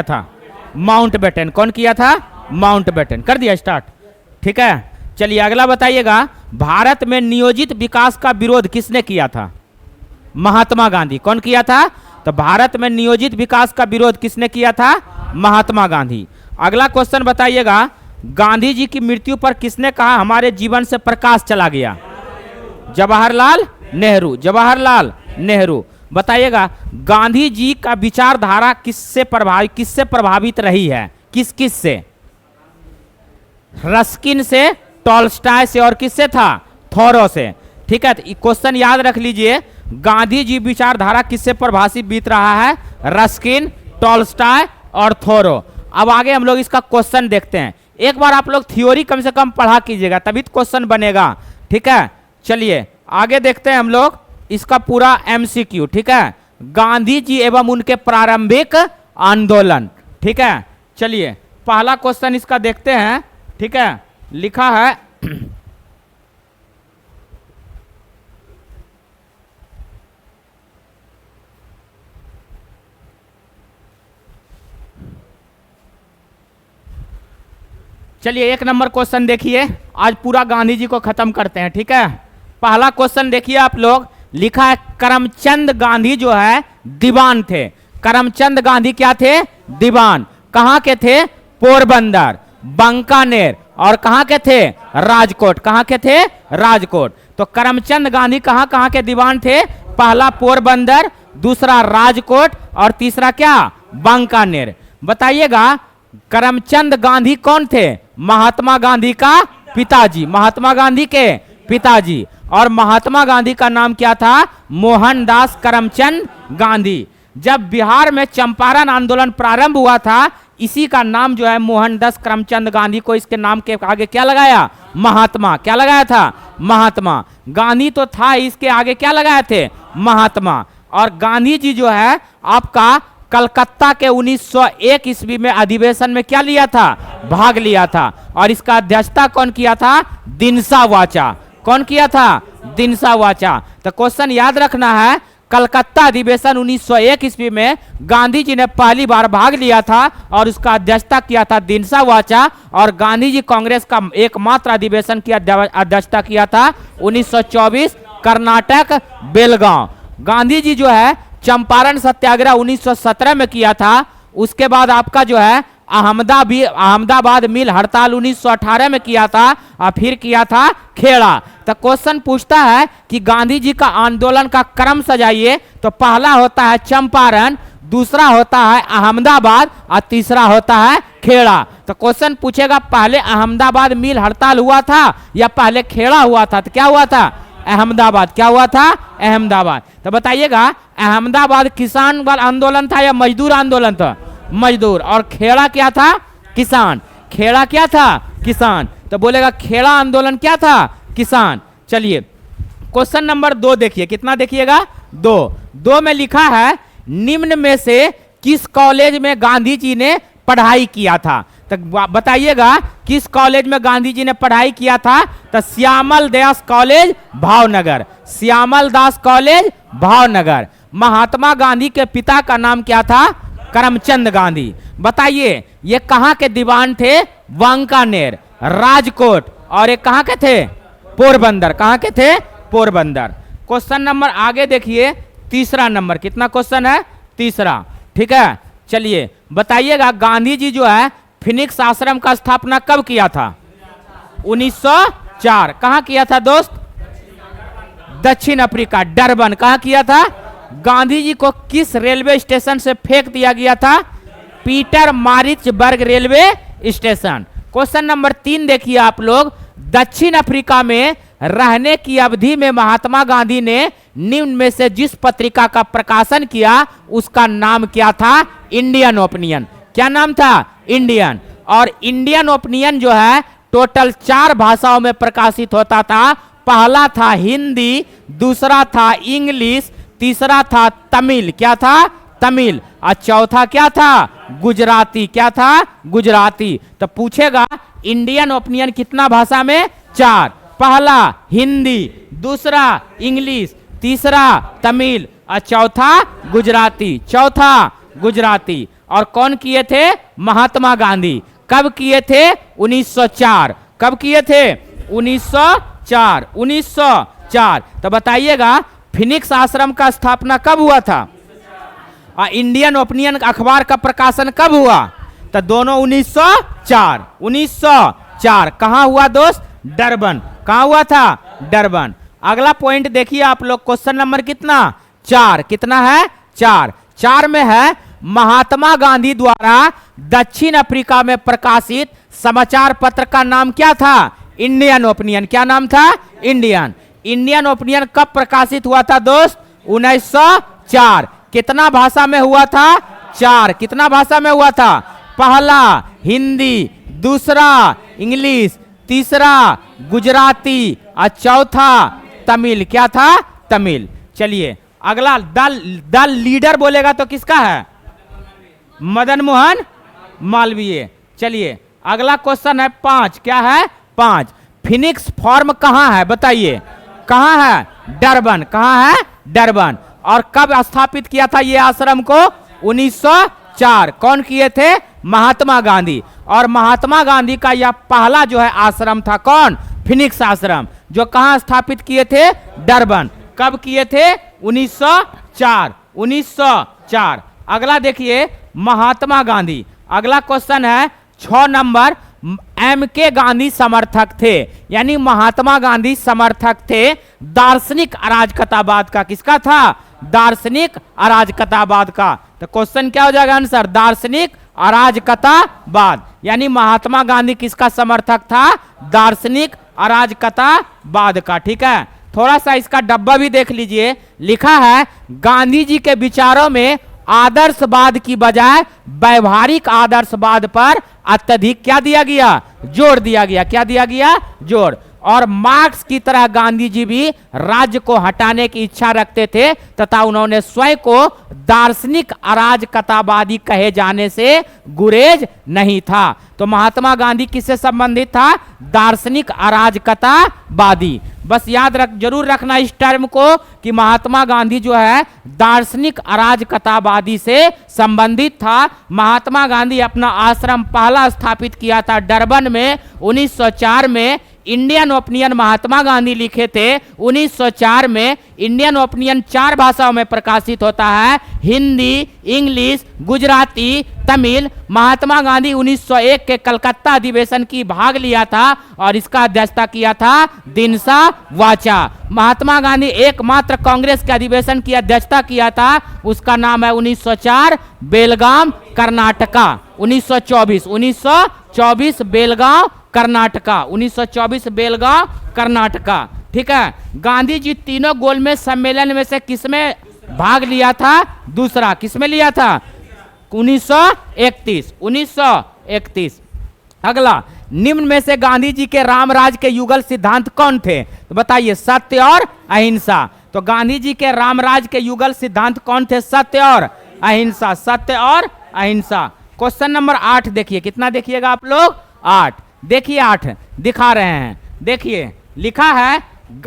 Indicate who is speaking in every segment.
Speaker 1: था माउंटबेटन। कौन किया था? माउंटबेटन। कर दिया स्टार्ट, ठीक है। चलिए अगला बताइएगा, भारत में नियोजित विकास का विरोध किसने किया था? महात्मा गांधी। कौन किया था? तो भारत में नियोजित विकास का विरोध किसने किया था? महात्मा गांधी। अगला क्वेश्चन बताइएगा, गांधी जी की मृत्यु पर किसने कहा हमारे जीवन से प्रकाश चला गया? जवाहरलाल नेहरू। जवाहरलाल नेहरू। बताइएगा, गांधी जी का विचारधारा किससे प्रभावित रही है? किस किस से? रस्किन से, टॉल्स्टॉय से, और किससे था? थोरो से। ठीक है, तो क्वेश्चन याद रख लीजिए, गांधी जी विचारधारा किससे प्रभावित बीत रहा है? रस्किन, टॉल्स्टॉय और थोरो। अब आगे हम लोग इसका क्वेश्चन देखते हैं। एक बार आप लोग थ्योरी कम से कम पढ़ा कीजिएगा, तभी तो क्वेश्चन बनेगा। ठीक है, चलिए आगे देखते हैं हम लोग इसका पूरा एमसीक्यू। ठीक है, गांधी जी एवं उनके प्रारंभिक आंदोलन। ठीक है, चलिए पहला क्वेश्चन इसका देखते हैं। ठीक है, लिखा है चलिए एक नंबर क्वेश्चन देखिए, आज पूरा गांधी जी को खत्म करते हैं। ठीक है, पहला क्वेश्चन देखिए आप लोग, लिखा है करमचंद गांधी जो है दीवान थे। करमचंद गांधी क्या थे? दीवान। कहाँ के थे? पोरबंदर, बंकानेर, और कहाँ के थे? राजकोट। कहाँ के थे? राजकोट। तो करमचंद गांधी कहाँ कहाँ के दीवान थे? पहला पोरबंदर, दूसरा राजकोट, और तीसरा क्या? बंकानेर। बताइएगा, करमचंद गांधी कौन थे? महात्मा गांधी का पिताजी। महात्मा गांधी के पिताजी। और महात्मा गांधी का नाम क्या था? मोहनदास करमचंद गांधी। जब बिहार में चंपारण आंदोलन प्रारंभ हुआ था, इसी का नाम जो है मोहनदास करमचंद गांधी को इसके नाम के आगे क्या लगाया? महात्मा। क्या लगाया था? महात्मा। गांधी तो था, इसके आगे क्या लगाए थे? महात्मा। और गांधी जी जो है आपका कलकत्ता के 1901 ईस्वी में अधिवेशन में क्या लिया था? भाग लिया था। और इसका अध्यक्षता कौन किया था? दिनसा वाचा। कौन किया था? दिनसा वाचा। तो क्वेश्चन याद रखना है, कलकत्ता अधिवेशन 1901 ईस्वी में गांधी जी ने पहली बार भाग लिया था और उसका अध्यक्षता किया था दिनसा वाचा। और गांधी जी कांग्रेस का एकमात्र अधिवेशन की अध्यक्षता किया था 1924 कर्नाटक बेलगांव। गांधी जी जो है चंपारण सत्याग्रह 1917 में किया था। उसके बाद आपका जो है अहमदाबाद मिल हड़ताल 1918 में किया था, और फिर किया था खेड़ा। तो क्वेश्चन पूछता है कि गांधी जी का आंदोलन का क्रम सजाइए। तो पहला होता है चंपारण, दूसरा होता है अहमदाबाद, और तीसरा होता है खेड़ा। तो क्वेश्चन पूछेगा, पहले अहमदाबाद मिल हड़ताल हुआ था या पहले खेड़ा हुआ था? तो क्या हुआ था? अहमदाबाद। क्या हुआ था? अहमदाबाद। तो बताइएगा, अहमदाबाद किसान वाला आंदोलन था या मजदूर आंदोलन था? मजदूर। और खेड़ा क्या था? किसान। खेड़ा क्या था? किसान। तो बोलेगा खेड़ा आंदोलन क्या था? किसान। चलिए क्वेश्चन नंबर 2 देखिए, कितना देखिएगा? 2 में लिखा है, निम्न में से किस कॉलेज में गांधी जी ने पढ़ाई किया था? तो बताइएगा, किस कॉलेज में गांधी जी ने पढ़ाई किया था? तो श्यामल दास कॉलेज भावनगर। श्यामल दास कॉलेज भावनगर। महात्मा गांधी के पिता का नाम क्या था? करमचंद गांधी। बताइए, ये कहाँ के दीवान थे? बंकानेर, राजकोट, और ये कहाँ के थे? पोरबंदर। कहाँ के थे? पोरबंदर। क्वेश्चन नंबर आगे देखिए, तीसरा नंबर। कितना क्वेश्चन है? तीसरा। ठीक है, चलिए बताइएगा, गांधी जी जो है फिनिक्स आश्रम का स्थापना कब किया था? 1904। कहाँ किया था दोस्त? दक्षिण अफ्रीका, डरबन। कहाँ किया था? गांधी जी को किस रेलवे स्टेशन से फेंक दिया गया था? Pietermaritzburg railway station. Question number 3 देखिए आप लोग, दक्षिण अफ्रीका में रहने की अवधि में महात्मा गांधी ने निम्न में से जिस पत्रिका का प्रकाशन किया उसका नाम क्या था? Indian opinion. क्या नाम था? इंडियन। और इंडियन ओपिनियन जो है टोटल 4 भाषाओं में प्रकाशित होता था। पहला था हिंदी, दूसरा था इंग्लिश, तीसरा था तमिल। क्या था? तमिल। और चौथा क्या था? गुजराती। क्या था? गुजराती। तो पूछेगा, इंडियन ओपिनियन कितना भाषा में? 4। पहला हिंदी, दूसरा इंग्लिश, तीसरा तमिल, और चौथा गुजराती। चौथा गुजराती। और कौन किए थे? महात्मा गांधी। कब किए थे? 1904। कब किए थे? 1904। 1904। तो बताइएगा फिनिक्स आश्रम का स्थापना कब हुआ था? इंडियन ओपिनियन अखबार का प्रकाशन कब हुआ? तो दोनों 1904। 1904 कहां हुआ दोस्त? डरबन। कहां हुआ था? डरबन। अगला पॉइंट देखिए आप लोग, क्वेश्चन नंबर कितना? 4। कितना है? 4। 4 में है महात्मा गांधी द्वारा दक्षिण अफ्रीका में प्रकाशित समाचार पत्र का नाम क्या था? Indian opinion. क्या नाम था? इंडियन। इंडियन ओपिनियन कब प्रकाशित हुआ था दोस्त? 1904। कितना भाषा में हुआ था? 4। कितना भाषा में हुआ था? पहला हिंदी, दूसरा इंग्लिश, तीसरा गुजराती और चौथा तमिल। क्या था? तमिल। चलिए अगला, द लीडर बोलेगा तो किसका है? मदन मोहन मालवीय। चलिए अगला क्वेश्चन है 5। क्या है? 5। फिनिक्स फॉर्म कहां है? बताइए कहां है? डरबन। कहां है? डरबन। और कब स्थापित किया था ये आश्रम को? 1904। कौन किए थे? महात्मा गांधी। और महात्मा गांधी का यह पहला जो है आश्रम था कौन? फिनिक्स आश्रम, जो कहां स्थापित किए थे? डरबन। कब किए थे? 1904। 1904। अगला देखिए महात्मा गांधी। अगला क्वेश्चन है 6 नंबर। M.K. गांधी समर्थक थे, यानी महात्मा गांधी समर्थक थे दार्शनिक अराजकतावाद का। किसका था? दार्शनिक अराजकतावाद का। तो क्वेश्चन क्या हो जाएगा आंसर? दार्शनिक अराजकतावाद। यानी महात्मा गांधी किसका समर्थक था? दार्शनिक अराजकतावाद का। ठीक है, थोड़ा सा इसका डब्बा भी देख लीजिए। लिखा है गांधी जी के विचारों में आदर्शवाद की बजाय व्यवहारिक आदर्शवाद पर अत्यधिक क्या दिया गया? जोर दिया गया। क्या दिया गया? जोर। और मार्क्स की तरह गांधी जी भी राज्य को हटाने की इच्छा रखते थे तथा उन्होंने स्वयं को दार्शनिक अराजकतावादी कहे जाने से गुरेज नहीं था। तो महात्मा गांधी किससे संबंधित था? दार्शनिक अराजकतावादी। बस याद जरूर रखना इस टर्म को कि महात्मा गांधी जो है दार्शनिक अराजकतावादी से संबंधित था। महात्मा गांधी अपना आश्रम पहला स्थापित किया था डरबन में 1904 में। इंडियन ओपिनियन महात्मा गांधी लिखे थे 1904 में। इंडियन ओपिनियन 4 भाषाओं में प्रकाशित होता है, हिंदी, इंग्लिश, गुजराती, तमिल। महात्मा गांधी 1901 के कलकत्ता अधिवेशन की भाग लिया था और इसका अध्यक्षता किया था दिनसा वाचा। महात्मा गांधी एकमात्र कांग्रेस के अधिवेशन की अध्यक्षता किया था, उसका नाम है 1904 बेलगाम कर्नाटका। 1924 बेलगांव कर्नाटका। 1924 बेलगांव कर्नाटका। ठीक है, गांधी जी तीनों गोलमेज सम्मेलन में से किसमें भाग लिया था? दूसरा। किसमें लिया था? 1931। 1931। अगला, निम्न में से गांधी जी के रामराज के युगल सिद्धांत कौन थे? तो बताइए सत्य और अहिंसा। तो गांधी जी के रामराज के युगल सिद्धांत कौन थे? सत्य और अहिंसा। सत्य और अहिंसा। क्वेश्चन नंबर 8 देखिए। कितना देखिएगा आप लोग? 8। देखिए 8 दिखा रहे हैं। देखिए लिखा है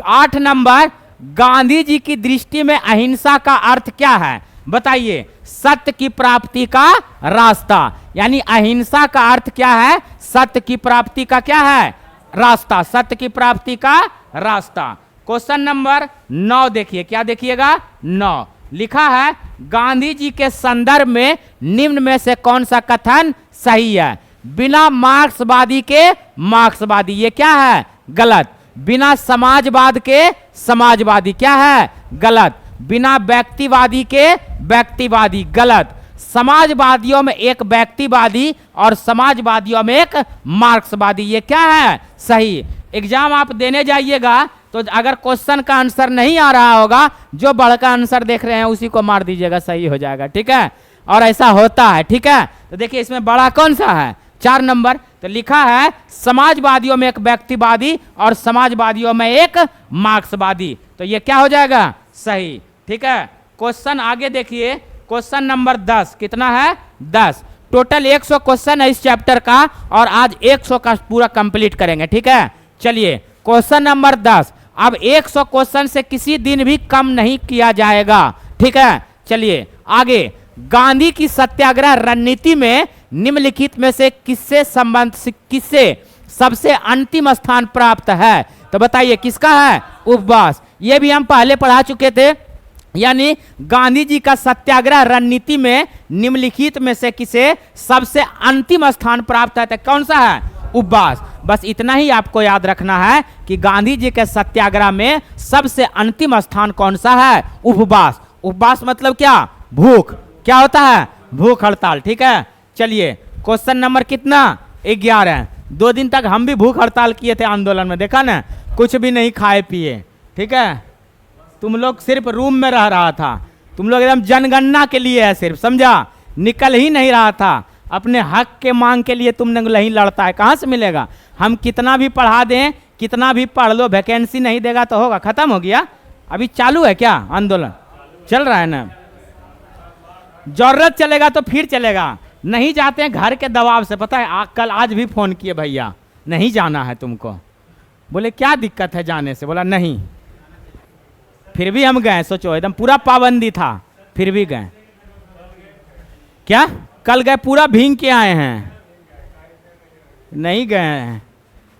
Speaker 1: 8 नंबर, गांधी जी की दृष्टि में अहिंसा का अर्थ क्या है? बताइए। सत्य की प्राप्ति का रास्ता। यानी अहिंसा का अर्थ क्या है? सत्य की प्राप्ति का क्या है? रास्ता। सत्य की प्राप्ति का रास्ता। क्वेश्चन नंबर 9 देखिए। क्या देखिएगा? 9 लिखा है गांधी जी के संदर्भ में निम्न में से कौन सा कथन सही है? बिना मार्क्सवादी के मार्क्सवादी, ये क्या है? गलत। बिना समाजवाद के समाजवादी, क्या है? गलत। बिना व्यक्तिवादी के व्यक्तिवादी, गलत। समाजवादियों में एक व्यक्तिवादी और समाजवादियों में एक मार्क्सवादी, ये क्या है? सही। एग्जाम आप देने जाइएगा तो अगर क्वेश्चन का आंसर नहीं आ रहा होगा, जो बड़का आंसर देख रहे हैं उसी को मार दीजिएगा, सही हो जाएगा। ठीक है, और ऐसा होता है। ठीक है, तो देखिए इसमें बड़ा कौन सा है? 4 नंबर। तो लिखा है समाजवादियों में एक व्यक्तिवादी और समाजवादियों में एक मार्क्सवादी, तो ये क्या हो जाएगा? सही। ठीक है, क्वेश्चन आगे देखिए। Question number 10। कितना है? 10। टोटल 100 क्वेश्चन है इस चैप्टर का और आज 100 का पूरा कंप्लीट करेंगे। ठीक है, चलिए क्वेश्चन नंबर 10। अब 100 क्वेश्चन से किसी दिन भी कम नहीं किया जाएगा। ठीक है, चलिए आगे। गांधी की सत्याग्रह रणनीति में निम्नलिखित में से किससे सबसे अंतिम स्थान प्राप्त है? तो बताइए किसका है? उपवास। ये भी हम पहले पढ़ा चुके थे। यानी गांधी जी का सत्याग्रह रणनीति में निम्नलिखित में से किसे सबसे अंतिम स्थान प्राप्त है? तो कौन सा है? उपवास। बस इतना ही आपको याद रखना है कि गांधी जी के सत्याग्रह में सबसे अंतिम स्थान कौन सा है? उपवास। उपवास मतलब क्या? भूख। क्या होता है? भूख हड़ताल। ठीक है, चलिए क्वेश्चन नंबर कितना? 11। 2 दिन तक हम भी भूख हड़ताल किए थे आंदोलन में, देखा ना, कुछ भी नहीं खाए पिए। ठीक है, तुम लोग सिर्फ रूम में रह रहा था, तुम लोग एकदम जनगणना के लिए है सिर्फ, समझा? निकल ही नहीं रहा था, अपने हक के मांग के लिए तुमने नहीं लड़ता है, कहाँ से मिलेगा? हम कितना भी पढ़ा दें, कितना भी पढ़ लो, वैकेंसी नहीं देगा तो होगा, खत्म हो गया? अभी चालू है क्या आंदोलन? चल रहा है ना? जरूरत चलेगा तो फिर चलेगा, नहीं जाते हैं घर के दबाव से। पता है कल आज भी फोन किए, भैया नहीं जाना है तुमको। बोले क्या दिक्कत है जाने से? बोला नहीं, फिर भी हम गए। सोचो एकदम पूरा पाबंदी था, फिर भी गए। क्या कल गए पूरा भींग के आए हैं? नहीं गए हैं।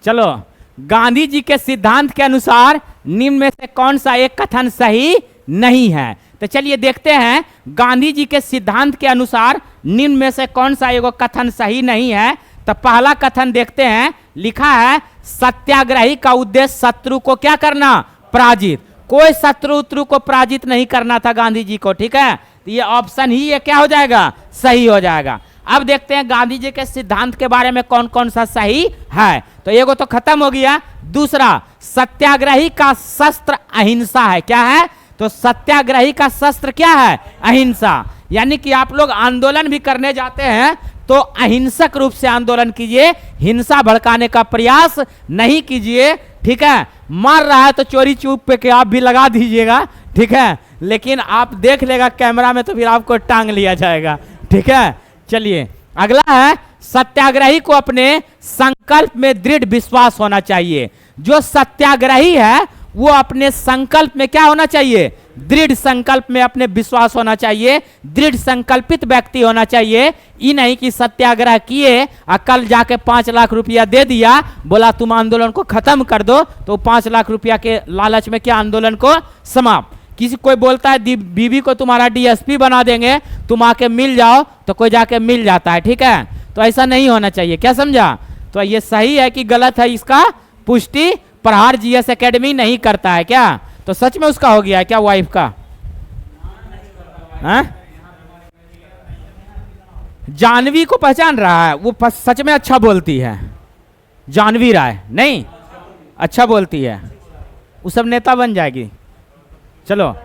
Speaker 1: चलो, गांधी जी के सिद्धांत के अनुसार निम्न में से कौन सा एक कथन सही नहीं है? तो चलिए देखते हैं गांधी जी के सिद्धांत के अनुसार निम्न में से कौन सा एगो कथन सही नहीं है। तो पहला कथन देखते हैं, लिखा है सत्याग्रही का उद्देश्य शत्रु को क्या करना? पराजित। कोई शत्रु को पराजित नहीं करना था गांधी जी को। ठीक है, तो ये ऑप्शन ही ये क्या हो जाएगा? सही हो जाएगा। अब देखते हैं गांधी जी के सिद्धांत के बारे में कौन कौन सा सही है। तो एगो तो खत्म हो गया। दूसरा, सत्याग्रही का शस्त्र अहिंसा है। क्या है? तो सत्याग्रही का शस्त्र क्या है? अहिंसा। यानी कि आप लोग आंदोलन भी करने जाते हैं तो अहिंसक रूप से आंदोलन कीजिए, हिंसा भड़काने का प्रयास नहीं कीजिए। ठीक है, मार रहा है तो चोरी चुप पे के आप भी लगा दीजिएगा। ठीक है, लेकिन आप देख लेगा कैमरा में तो फिर आपको टांग लिया जाएगा। ठीक है, चलिए अगला है, सत्याग्रही को अपने संकल्प में दृढ़ विश्वास होना चाहिए। जो सत्याग्रही है वो अपने संकल्प में क्या होना चाहिए? दृढ़ संकल्प में अपने विश्वास होना चाहिए, दृढ़ संकल्पित व्यक्ति होना चाहिए। ये नहीं कि सत्याग्रह किए और कल जाके 5 लाख रुपया दे दिया, बोला तुम आंदोलन को खत्म कर दो, तो 5 लाख रुपया के लालच में क्या आंदोलन को समाप्त। किसी कोई बोलता है बीबी को तुम्हारा डीएसपी बना देंगे, तुम आके मिल जाओ, तो कोई जाके मिल जाता है। ठीक है, तो ऐसा नहीं होना चाहिए। क्या समझा? तो ये सही है कि गलत है, इसका पुष्टि प्रहार जीएस एकेडमी नहीं करता है। क्या तो सच में उसका हो गया है क्या? वाइफ का? जानवी को पहचान रहा है, वो सच में अच्छा बोलती है। जानवी राय नहीं अच्छा बोलती है, वो सब नेता बन जाएगी। चलो,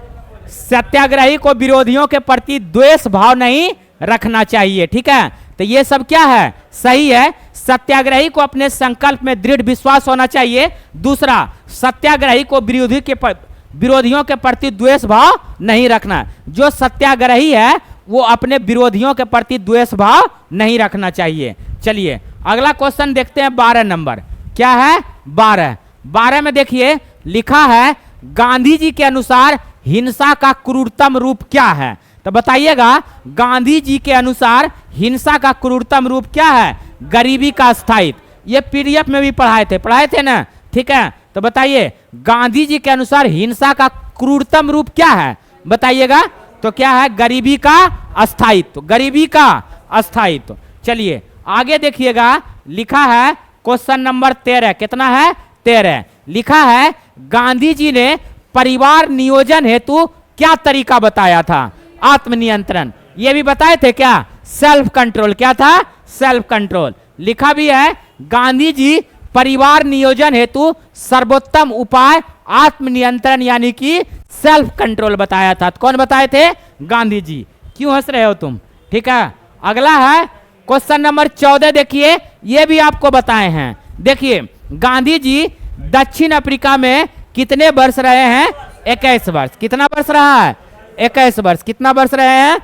Speaker 1: सत्याग्रही को विरोधियों के प्रति द्वेष भाव नहीं रखना चाहिए। ठीक है, तो ये सब क्या है? सही है। सत्याग्रही को अपने संकल्प में दृढ़ विश्वास होना चाहिए। दूसरा, सत्याग्रही को विरोधियों के प्रति द्वेष भाव नहीं रखना। जो सत्याग्रही है वो अपने विरोधियों के प्रति द्वेष भाव नहीं रखना चाहिए। चलिए अगला क्वेश्चन देखते हैं, 12 नंबर। क्या है? 12 में देखिए लिखा है गांधी जी के अनुसार हिंसा का क्रूरतम रूप क्या है? तो बताइएगा, गांधी जी के अनुसार हिंसा का क्रूरतम रूप क्या है? गरीबी का स्थायित्व। ये पीडीएफ में भी पढ़ाए थे ना? ठीक है, तो बताइए गांधी जी के अनुसार हिंसा का क्रूरतम रूप क्या है? बताइएगा। तो क्या है? गरीबी का अस्थायित्व। गरीबी का अस्थायित्व। चलिए आगे देखिएगा, लिखा है क्वेश्चन नंबर 13। कितना है? 13। लिखा है गांधी जी ने परिवार नियोजन हेतु क्या तरीका बताया था? आत्मनियंत्रण। ये भी बताए थे क्या? Self control. क्या था? Self control. लिखा भी है गांधी जी परिवार नियोजन हेतु सर्वोत्तम उपाय आत्मनियंत्रण यानी कि सेल्फ कंट्रोल बताया था। तो कौन बताए थे? गांधी जी। क्यों हंस रहे हो तुम? ठीक है, अगला है क्वेश्चन नंबर 14। देखिए ये भी आपको बताए हैं। देखिए गांधी जी दक्षिण अफ्रीका में कितने वर्ष रहे हैं? 21 वर्ष। कितना वर्ष रहा है? 21 वर्ष। कितना वर्ष रहे हैं?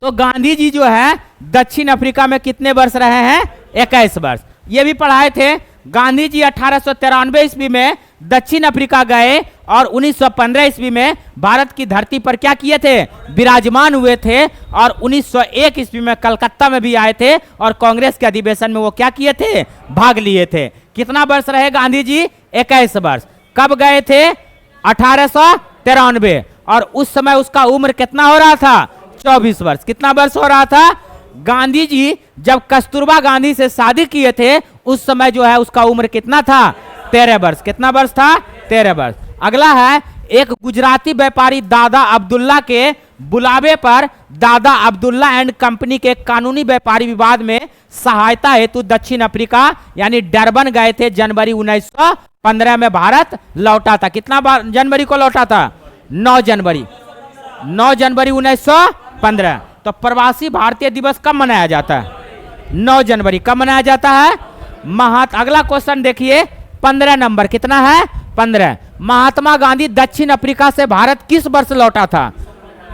Speaker 1: तो गांधी जी जो है दक्षिण अफ्रीका में कितने वर्ष रहे हैं? 21 वर्ष। ये भी पढ़ाए थे। गांधी जी 1893 ईस्वी में दक्षिण अफ्रीका गए और 1915 ईस्वी में भारत की धरती पर क्या किए थे, विराजमान हुए थे। और 1901 ईस्वी में कलकत्ता में भी आए थे और कांग्रेस के अधिवेशन में वो क्या किए थे, भाग लिए थे। कितना वर्ष रहे गांधी जी, 21 वर्ष। कब गए थे, 1893। और उस समय उसका उम्र कितना हो रहा था, 24 वर्ष। कितना वर्ष हो रहा था। गांधी जी जब कस्तूरबा गांधी से शादी किए थे उस समय जो है उसका उम्र कितना था, 13 वर्ष। कितना वर्ष था, 13 वर्ष। अगला है, एक गुजराती व्यापारी दादा अब्दुल्ला के बुलावे पर दादा अब्दुल्ला एंड कंपनी के कानूनी व्यापारी विवाद में सहायता हेतु दक्षिण अफ्रीका यानी डरबन गए थे। जनवरी 1915 में भारत लौटा था। कितना जनवरी को लौटा था, 9 जनवरी 1915। तो प्रवासी भारतीय दिवस कब मनाया जाता है, 9 जनवरी। कब मनाया जाता है, अगला क्वेश्चन देखिए 15 नंबर। कितना है, 15। महात्मा गांधी दक्षिण अफ्रीका से भारत किस वर्ष लौटा था,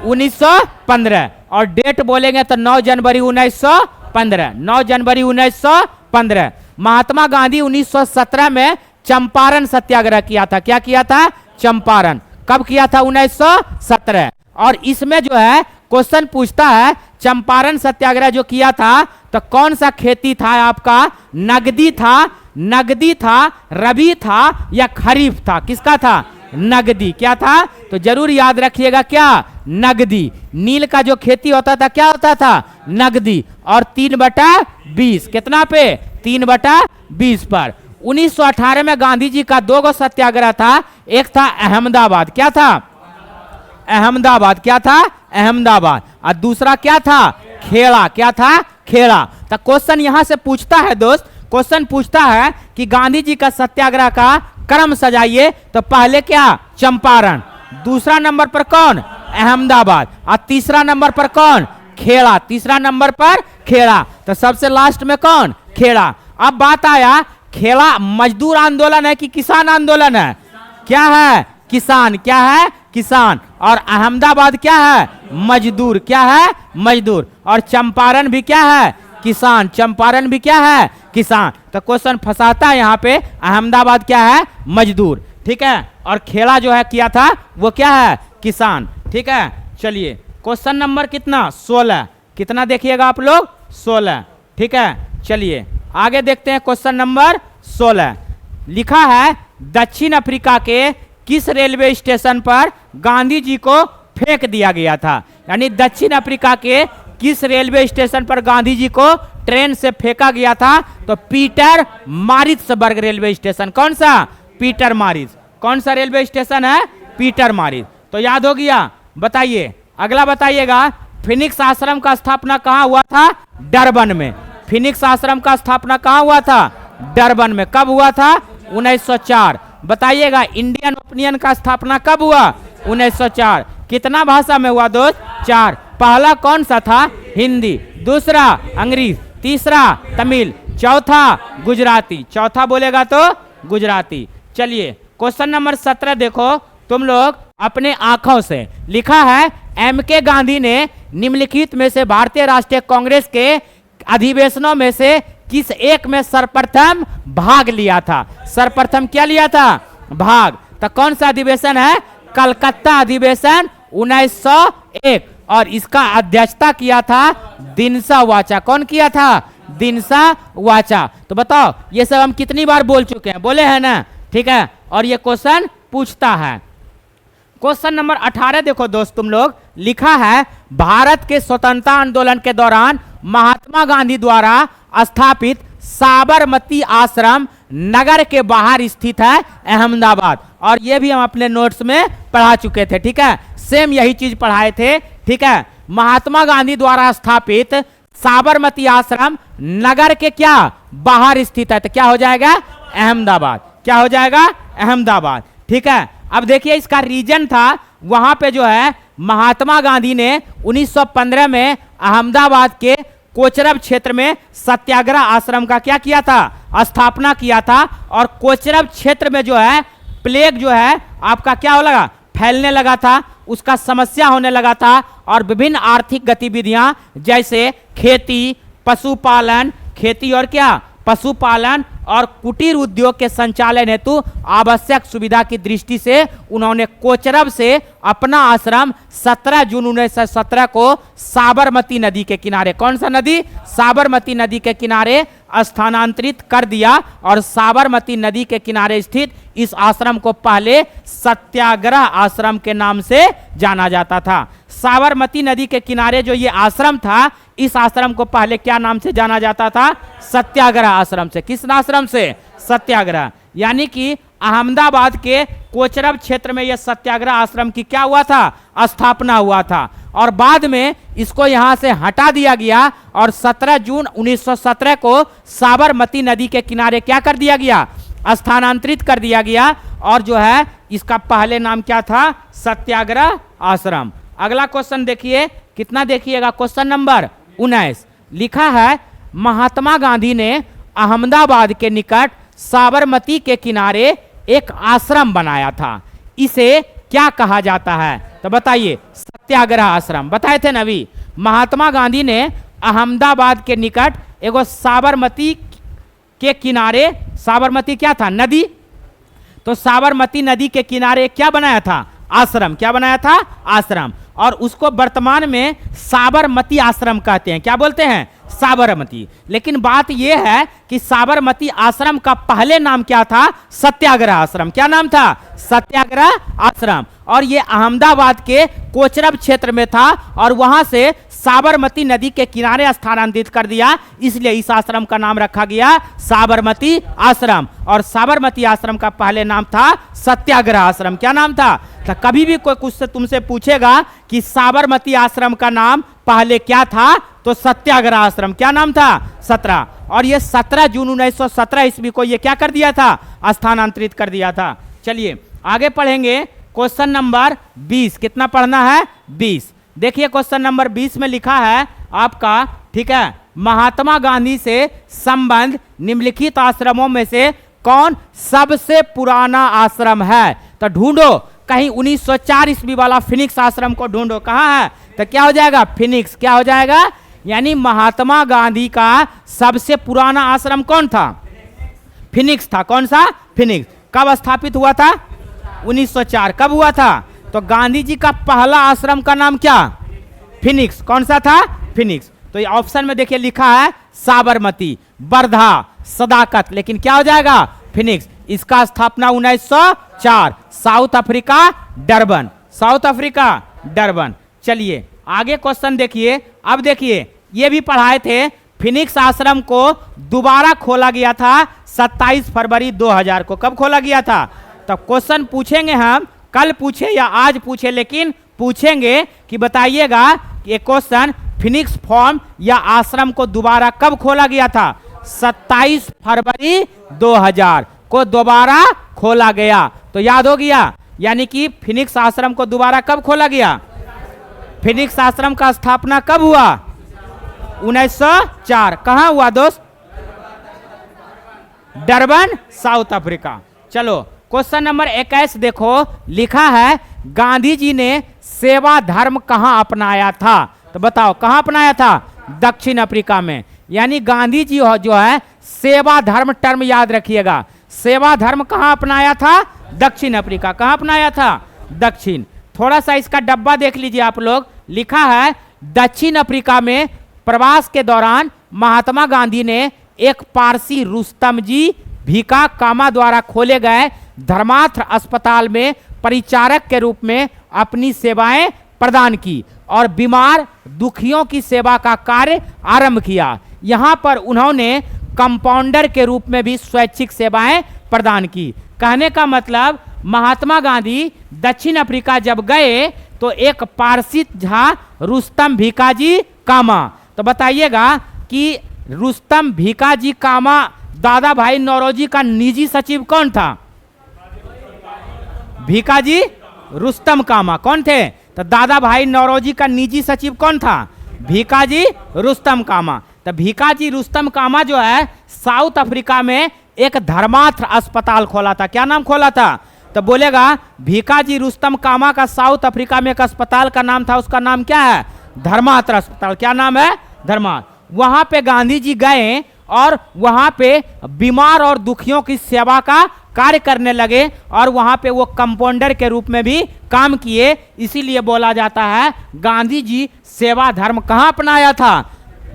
Speaker 1: 1915। और डेट बोलेंगे तो 9 जनवरी 1915। 9 जनवरी 1915। महात्मा गांधी 1917 में चंपारण सत्याग्रह किया था। क्या किया था, चंपारण। कब किया था, 1917। और इसमें जो है क्वेश्चन पूछता है चंपारण सत्याग्रह जो किया था तो कौन सा खेती था आपका, नगदी था, रबी था या खरीफ था। किसका था, नगदी। क्या था, तो जरूर याद रखिएगा क्या, नगदी। नील का जो खेती होता था क्या होता था, नगदी। और 3/20 कितना पे, 3/20 पर। 1918 में गांधी जी का 2 गो सत्याग्रह था। एक था अहमदाबाद। क्या था, अहमदाबाद। क्या था, अहमदाबाद। और दूसरा क्या था, खेड़ा। क्या था, खेड़ा। तो क्वेश्चन यहां से पूछता है दोस्त, क्वेश्चन पूछता है कि गांधी जी का सत्याग्रह का क्रम सजाइए। तो पहले क्या, चंपारण। दूसरा नंबर पर कौन, अहमदाबाद। और तीसरा नंबर पर कौन, खेड़ा। तीसरा नंबर पर खेड़ा। तो सबसे लास्ट में कौन, खेड़ा। अब बात आया, खेड़ा मजदूर आंदोलन है कि किसान आंदोलन है, क्या है, किसान। क्या है, किसान। और अहमदाबाद क्या है, मजदूर। क्या है, मजदूर। और चंपारण भी क्या है, किसान। चंपारण भी क्या है, किसान। तो क्वेश्चन फंसाता है यहाँ पे, अहमदाबाद क्या है, मजदूर। ठीक है। और खेड़ा जो है किया था वो क्या है, किसान। ठीक है। चलिए क्वेश्चन नंबर कितना, 16। कितना देखिएगा आप लोग, 16। ठीक है। चलिए आगे देखते हैं क्वेश्चन नंबर 16। लिखा है दक्षिण अफ्रीका के किस रेलवे स्टेशन पर गांधी जी को फेंक दिया गया था। यानी दक्षिण अफ्रीका के किस रेलवे स्टेशन पर गांधी जी को ट्रेन से फेंका गया था, तो पीटर मारिट्सबर्ग रेलवे स्टेशन। कौन सा, पीटर मारिट्स। कौन सा रेलवे स्टेशन है, पीटर मारिट्स। तो याद हो गया। बताइए अगला, बताइएगा फिनिक्स आश्रम का स्थापना कहाँ हुआ था, डरबन में। फिनिक्स आश्रम का स्थापना कहाँ हुआ था, डरबन में। कब हुआ था, 1904। बताइएगा इंडियन ओपिनियन का स्थापना कब हुआ, 1904। कितना भाषा में हुआ दोस्त, 4। पहला कौन सा था, हिंदी। दूसरा अंग्रेजी। तीसरा तमिल। चौथा गुजराती। चौथा बोलेगा तो गुजराती। चलिए क्वेश्चन नंबर 17 देखो तुम लोग अपने आंखों से। लिखा है MK गांधी ने निम्नलिखित में से भारतीय राष्ट्रीय कांग्रेस के अधिवेशनों में से किस एक में सर्वप्रथम भाग लिया था। सर्वप्रथम क्या लिया था, भाग। तो कौन सा अधिवेशन है, कलकत्ता अधिवेशन 1901। और इसका अध्यक्षता किया था दिनसा वाचा। कौन किया था, दिनसा वाचा। तो बताओ ये सब हम कितनी बार बोल चुके हैं, बोले हैं ना। ठीक है। और ये क्वेश्चन पूछता है। क्वेश्चन नंबर 18 देखो दोस्त तुम लोग। लिखा है भारत के स्वतंत्रता आंदोलन के दौरान महात्मा गांधी द्वारा स्थापित साबरमती आश्रम नगर के बाहर स्थित है अहमदाबाद। और ये भी हम अपने नोट्स में पढ़ा चुके थे। ठीक है, सेम यही चीज पढ़ाए थे। ठीक है। महात्मा गांधी द्वारा स्थापित साबरमती आश्रम नगर के क्या, बाहर स्थित है। तो क्या हो जाएगा, अहमदाबाद। क्या हो जाएगा, अहमदाबाद। ठीक है। अब देखिए इसका रीजन था, वहां पे जो है महात्मा गांधी ने 1915 में अहमदाबाद के कोचरब क्षेत्र में सत्याग्रह आश्रम का क्या किया था, स्थापना किया था। और कोचरब क्षेत्र में जो है प्लेग जो है आपका क्या हो लगा, फैलने लगा था, उसका समस्या होने लगा था। और विभिन्न आर्थिक गतिविधियां जैसे खेती, पशुपालन, खेती और क्या पशुपालन और कुटीर उद्योग के संचालन हेतु आवश्यक सुविधा की दृष्टि से उन्होंने कोचरब से अपना आश्रम 17 जून 1917 को साबरमती नदी के किनारे, कौन सा नदी, साबरमती नदी के किनारे स्थानांतरित कर दिया। और साबरमती नदी के किनारे स्थित इस आश्रम को पहले सत्याग्रह आश्रम के नाम से जाना जाता था। साबरमती नदी के किनारे जो ये आश्रम था, इस आश्रम को पहले क्या नाम से जाना जाता था, सत्याग्रह आश्रम से। किस आश्रम से, सत्याग्रह। यानी कि अहमदाबाद के कोचरब क्षेत्र में यह सत्याग्रह आश्रम की क्या हुआ था, स्थापना हुआ था। और बाद में इसको यहां से हटा दिया गया और 17 जून 1917 को साबरमती नदी के किनारे क्या कर दिया गया, स्थानांतरित कर दिया गया। और जो है इसका पहले नाम क्या था, सत्याग्रह आश्रम। अगला क्वेश्चन देखिए, कितना देखिएगा, क्वेश्चन नंबर 19 लिखा है, महात्मा गांधी ने अहमदाबाद के निकट साबरमती के किनारे एक आश्रम बनाया था, इसे क्या कहा जाता है। तो बताइए, सत्याग्रह आश्रम बताए थे ना अभी। महात्मा गांधी ने अहमदाबाद के निकट एगो साबरमती के किनारे, साबरमती क्या था, नदी, तो साबरमती नदी के किनारे क्या बनाया था, आश्रम। क्या बनाया था, आश्रम। और उसको वर्तमान में साबरमती आश्रम कहते हैं। क्या बोलते हैं, साबरमती। लेकिन बात यह है कि साबरमती आश्रम का पहले नाम क्या था, सत्याग्रह आश्रम। क्या नाम था, सत्याग्रह आश्रम। और ये अहमदाबाद के कोचरब क्षेत्र में था और वहां से साबरमती नदी के किनारे स्थानांतरित कर दिया, इसलिए इस आश्रम का नाम रखा गया साबरमती आश्रम। और साबरमती आश्रम का पहले नाम था सत्याग्रह आश्रम। क्या नाम था, तो कभी भी कोई कुछ से तुमसे पूछेगा कि साबरमती आश्रम का नाम पहले क्या था, तो सत्याग्रह आश्रम। क्या नाम था, 17। और ये 17 जून 1917 ईस्वी को ये क्या कर दिया था, स्थानांतरित कर दिया था। चलिए आगे पढ़ेंगे, क्वेश्चन नंबर 20। कितना पढ़ना है, 20। देखिए क्वेश्चन नंबर 20 में लिखा है आपका, ठीक है, महात्मा गांधी से संबंध निम्नलिखित आश्रमों में से कौन सबसे पुराना आश्रम है। तो ढूंढो, कहीं 1904 ईस्वी वाला फिनिक्स आश्रम को ढूंढो, कहाँ है, तो क्या हो जाएगा, फिनिक्स। क्या हो जाएगा, यानी महात्मा गांधी का सबसे पुराना आश्रम कौन था, फिनिक्स था। कौन सा, फिनिक्स। कब स्थापित हुआ था, 1904। कब हुआ था, तो गांधी जी का पहला आश्रम का नाम क्या, फिनिक्स। कौन सा था, फिनिक्स। तो ये ऑप्शन में देखिए लिखा है साबरमती, वर्धा, सदाकत, लेकिन क्या हो जाएगा, फिनिक्स। इसका स्थापना 1904, south Africa, Durban, south Africa, Durban. चलिए आगे क्वेश्चन देखिए। अब देखिए ये भी पढ़ाए थे, फिनिक्स आश्रम को दोबारा खोला गया था 27 फरवरी 2000 को। कब खोला गया था, तो क्वेश्चन पूछेंगे हम, कल पूछे या आज पूछे, लेकिन पूछेंगे कि बताइएगा ये क्वेश्चन, फिनिक्स फॉर्म या आश्रम को दोबारा कब खोला गया था, 27 फरवरी 2000 को दोबारा खोला गया। तो याद हो गया, यानी कि फिनिक्स आश्रम को दोबारा कब खोला गया, फिनिक्स आश्रम का स्थापना कब हुआ, 1904। कहां हुआ दोस्त, डरबन, साउथ अफ्रीका। चलो क्वेश्चन नंबर 21 देखो, लिखा है गांधी जी ने सेवा धर्म कहां अपनाया था। तो बताओ कहां अपनाया था, दक्षिण अफ्रीका में। यानी गांधी जी जो है सेवा धर्म, टर्म याद रखिएगा, सेवा धर्म कहां अपनाया था, दक्षिण अफ्रीका। कहां अपनाया था, दक्षिण। थोड़ा सा इसका डब्बा देख लीजिए आप लोग, लिखा है दक्षिण अफ्रीका में प्रवास के दौरान महात्मा गांधी ने एक पारसी रुस्तम जी भीका कामा द्वारा खोले गए धर्मार्थ अस्पताल में परिचारक के रूप में अपनी सेवाएं प्रदान की और बीमार दुखियों की सेवा का कार्य आरंभ किया। यहां पर उन्होंने कंपाउंडर के रूप में भी स्वैच्छिक सेवाएं प्रदान की। कहने का मतलब महात्मा गांधी दक्षिण अफ्रीका जब गए तो एक पारसी झा रुस्तम भीकाजी कामा, तो बताइएगा कि रुस्तम भीकाजी कामा दादा भाई नौरोजी का निजी सचिव कौन था, भीकाजी रुस्तम कामा कौन थे, तो दादा भाई नौरोजी का निजी सचिव कौन था, भीकाजी रुस्तम कामा। तो भीकाजी रुस्तम कामा जो है साउथ अफ्रीका में एक धर्मार्थ अस्पताल खोला था। क्या नाम खोला था, तो बोलेगा भीकाजी रुस्तम कामा का साउथ अफ्रीका में एक अस्पताल का नाम था, उसका नाम क्या है, धर्मार्थ अस्पताल। क्या नाम है, धर्मार्थ। वहां पे गांधी जी गए और वहां पे बीमार और दुखियों की सेवा का कार्य करने लगे और वहां पे वो कंपाउंडर के रूप में भी काम किए। इसीलिए बोला जाता है गांधी जी सेवा धर्म कहां अपनाया था?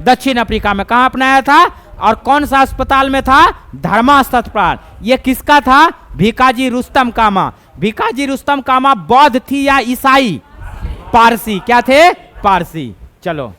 Speaker 1: दक्षिण अफ्रीका में। कहां अपनाया था और कौन सा अस्पताल में था? धर्मास्थ अस्पताल। ये किसका था? भिकाजी रुस्तम कामा। भिकाजी रुस्तम कामा बौद्ध थी या ईसाई? पारसी। क्या थे? पारसी। चलो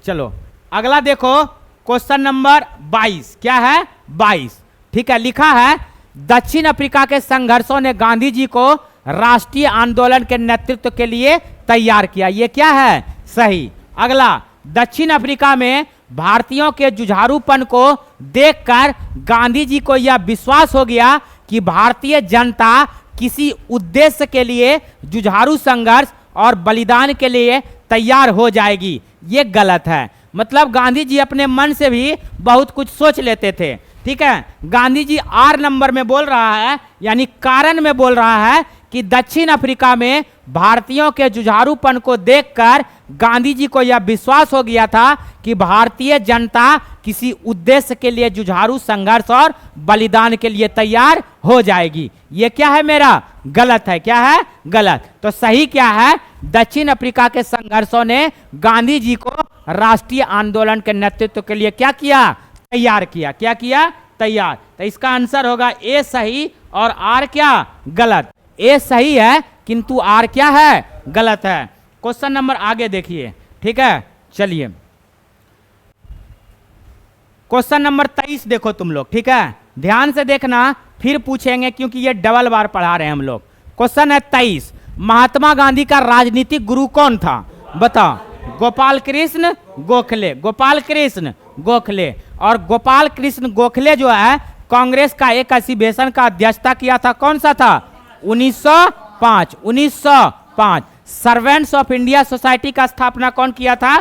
Speaker 1: चलो अगला देखो क्वेश्चन नंबर 22। क्या है? 22। ठीक है, लिखा है दक्षिण अफ्रीका के संघर्षों ने गांधी जी को राष्ट्रीय आंदोलन के नेतृत्व के लिए तैयार किया। ये क्या है? सही। अगला, दक्षिण अफ्रीका में भारतीयों के जुझारूपन को देखकर गांधी जी को यह विश्वास हो गया कि भारतीय जनता किसी उद्देश्य के लिए जुझारू संघर्ष और बलिदान के लिए तैयार हो जाएगी। ये गलत है। मतलब गांधी जी अपने मन से भी बहुत कुछ सोच लेते थे। ठीक है, गांधी जी आर नंबर में बोल रहा है, यानी कारण में बोल रहा है कि दक्षिण अफ्रीका में भारतीयों के जुझारूपन को देखकर गांधी जी को यह विश्वास हो गया था कि भारतीय जनता किसी उद्देश्य के लिए जुझारू संघर्ष और बलिदान के लिए तैयार हो जाएगी। यह क्या है मेरा? गलत है। क्या है? गलत। तो सही क्या है? दक्षिण अफ्रीका के संघर्षों ने गांधी जी को राष्ट्रीय आंदोलन के नेतृत्व के लिए क्या किया? तैयार किया। क्या किया? तैयार। तो इसका आंसर होगा ए सही और आर क्या? गलत। ए सही है किंतु आर क्या है? गलत है। क्वेश्चन नंबर आगे देखिए। ठीक है, चलिए क्वेश्चन नंबर 23 देखो तुम लोग। ठीक है, ध्यान से देखना, फिर पूछेंगे क्योंकि ये डबल बार पढ़ा रहे हैं हम लोग। क्वेश्चन है 23। महात्मा गांधी का राजनीतिक गुरु कौन था? बताओ। गोपाल कृष्ण गोखले। गोपाल कृष्ण गोखले। और गोपाल कृष्ण गोखले जो है कांग्रेस का एक अधिवेशन का अध्यक्षता किया था। कौन सा था? 1905। 1905। सर्वेंट्स ऑफ इंडिया सोसाइटी का स्थापना कौन किया था?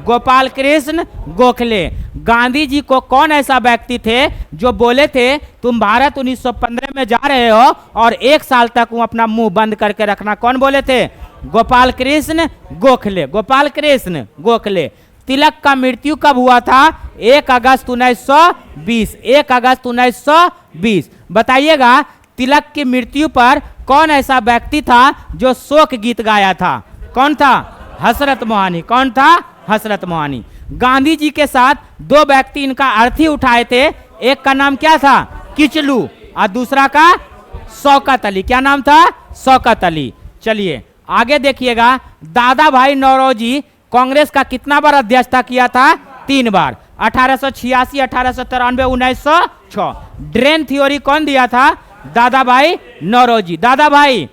Speaker 1: गोपाल कृष्ण गोखले। गांधी जी को कौन ऐसा व्यक्ति थे जो बोले थे तुम भारत 1915 में जा रहे हो और 1 साल तक वो अपना मुंह बंद करके रखना? कौन बोले थे? गोपाल कृष्ण गोखले। गोपाल कृष्ण गोखले। तिलक का मृत्यु कब हुआ था? 1 अगस्त 1920। 1 अगस्त 1920। बताइएगा तिलक की मृत्यु पर कौन ऐसा व्यक्ति था जो शोक गीत गाया था? कौन था? हसरत मोहानी। कौन था? हसरत मोहानी। गांधी जी के साथ 2 व्यक्ति इनका अर्थी उठाए थे। एक का नाम क्या था? किचलू और दूसरा का शौकत अली। क्या नाम था? शौकत अली। चलिए आगे देखिएगा। दादा भाई नौरोजी कांग्रेस का कितना बार अध्यक्षता किया था? 3 बार। 1886, 1893, 1906। ड्रेन थ्योरी कौन दिया था? दादा भाई नौरोजी। दादा भाई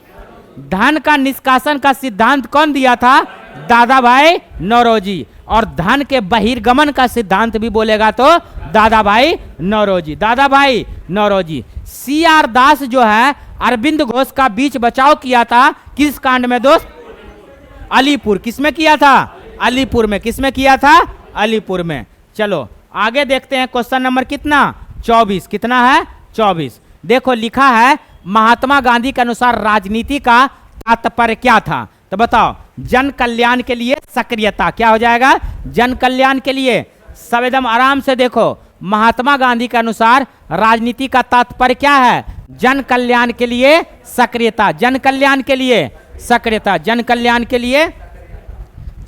Speaker 1: धन का निष्कासन का सिद्धांत कौन दिया था? दादा भाई नौरोजी। और धन के बहिर्गमन का सिद्धांत भी बोलेगा तो दादा भाई नौरोजी। दादा भाई नौरोजी। CR दास जो है अरविंद घोष का बीच बचाव किया था किस कांड में दोस्त? अलीपुर। किसमें किया था? अलीपुर में। किसमें किया था? अलीपुर में। चलो आगे देखते हैं। क्वेश्चन नंबर कितना? 24। कितना है? 24। देखो लिखा है महात्मा गांधी के अनुसार राजनीति का तात्पर्य क्या था? तो बताओ। जन कल्याण के लिए सक्रियता। क्या हो जाएगा? जन कल्याण के लिए। सब एकदम आराम से देखो। महात्मा गांधी के अनुसार राजनीति का तात्पर्य क्या है? जन कल्याण के लिए सक्रियता। जन कल्याण के लिए सक्रियता। जन कल्याण के लिए।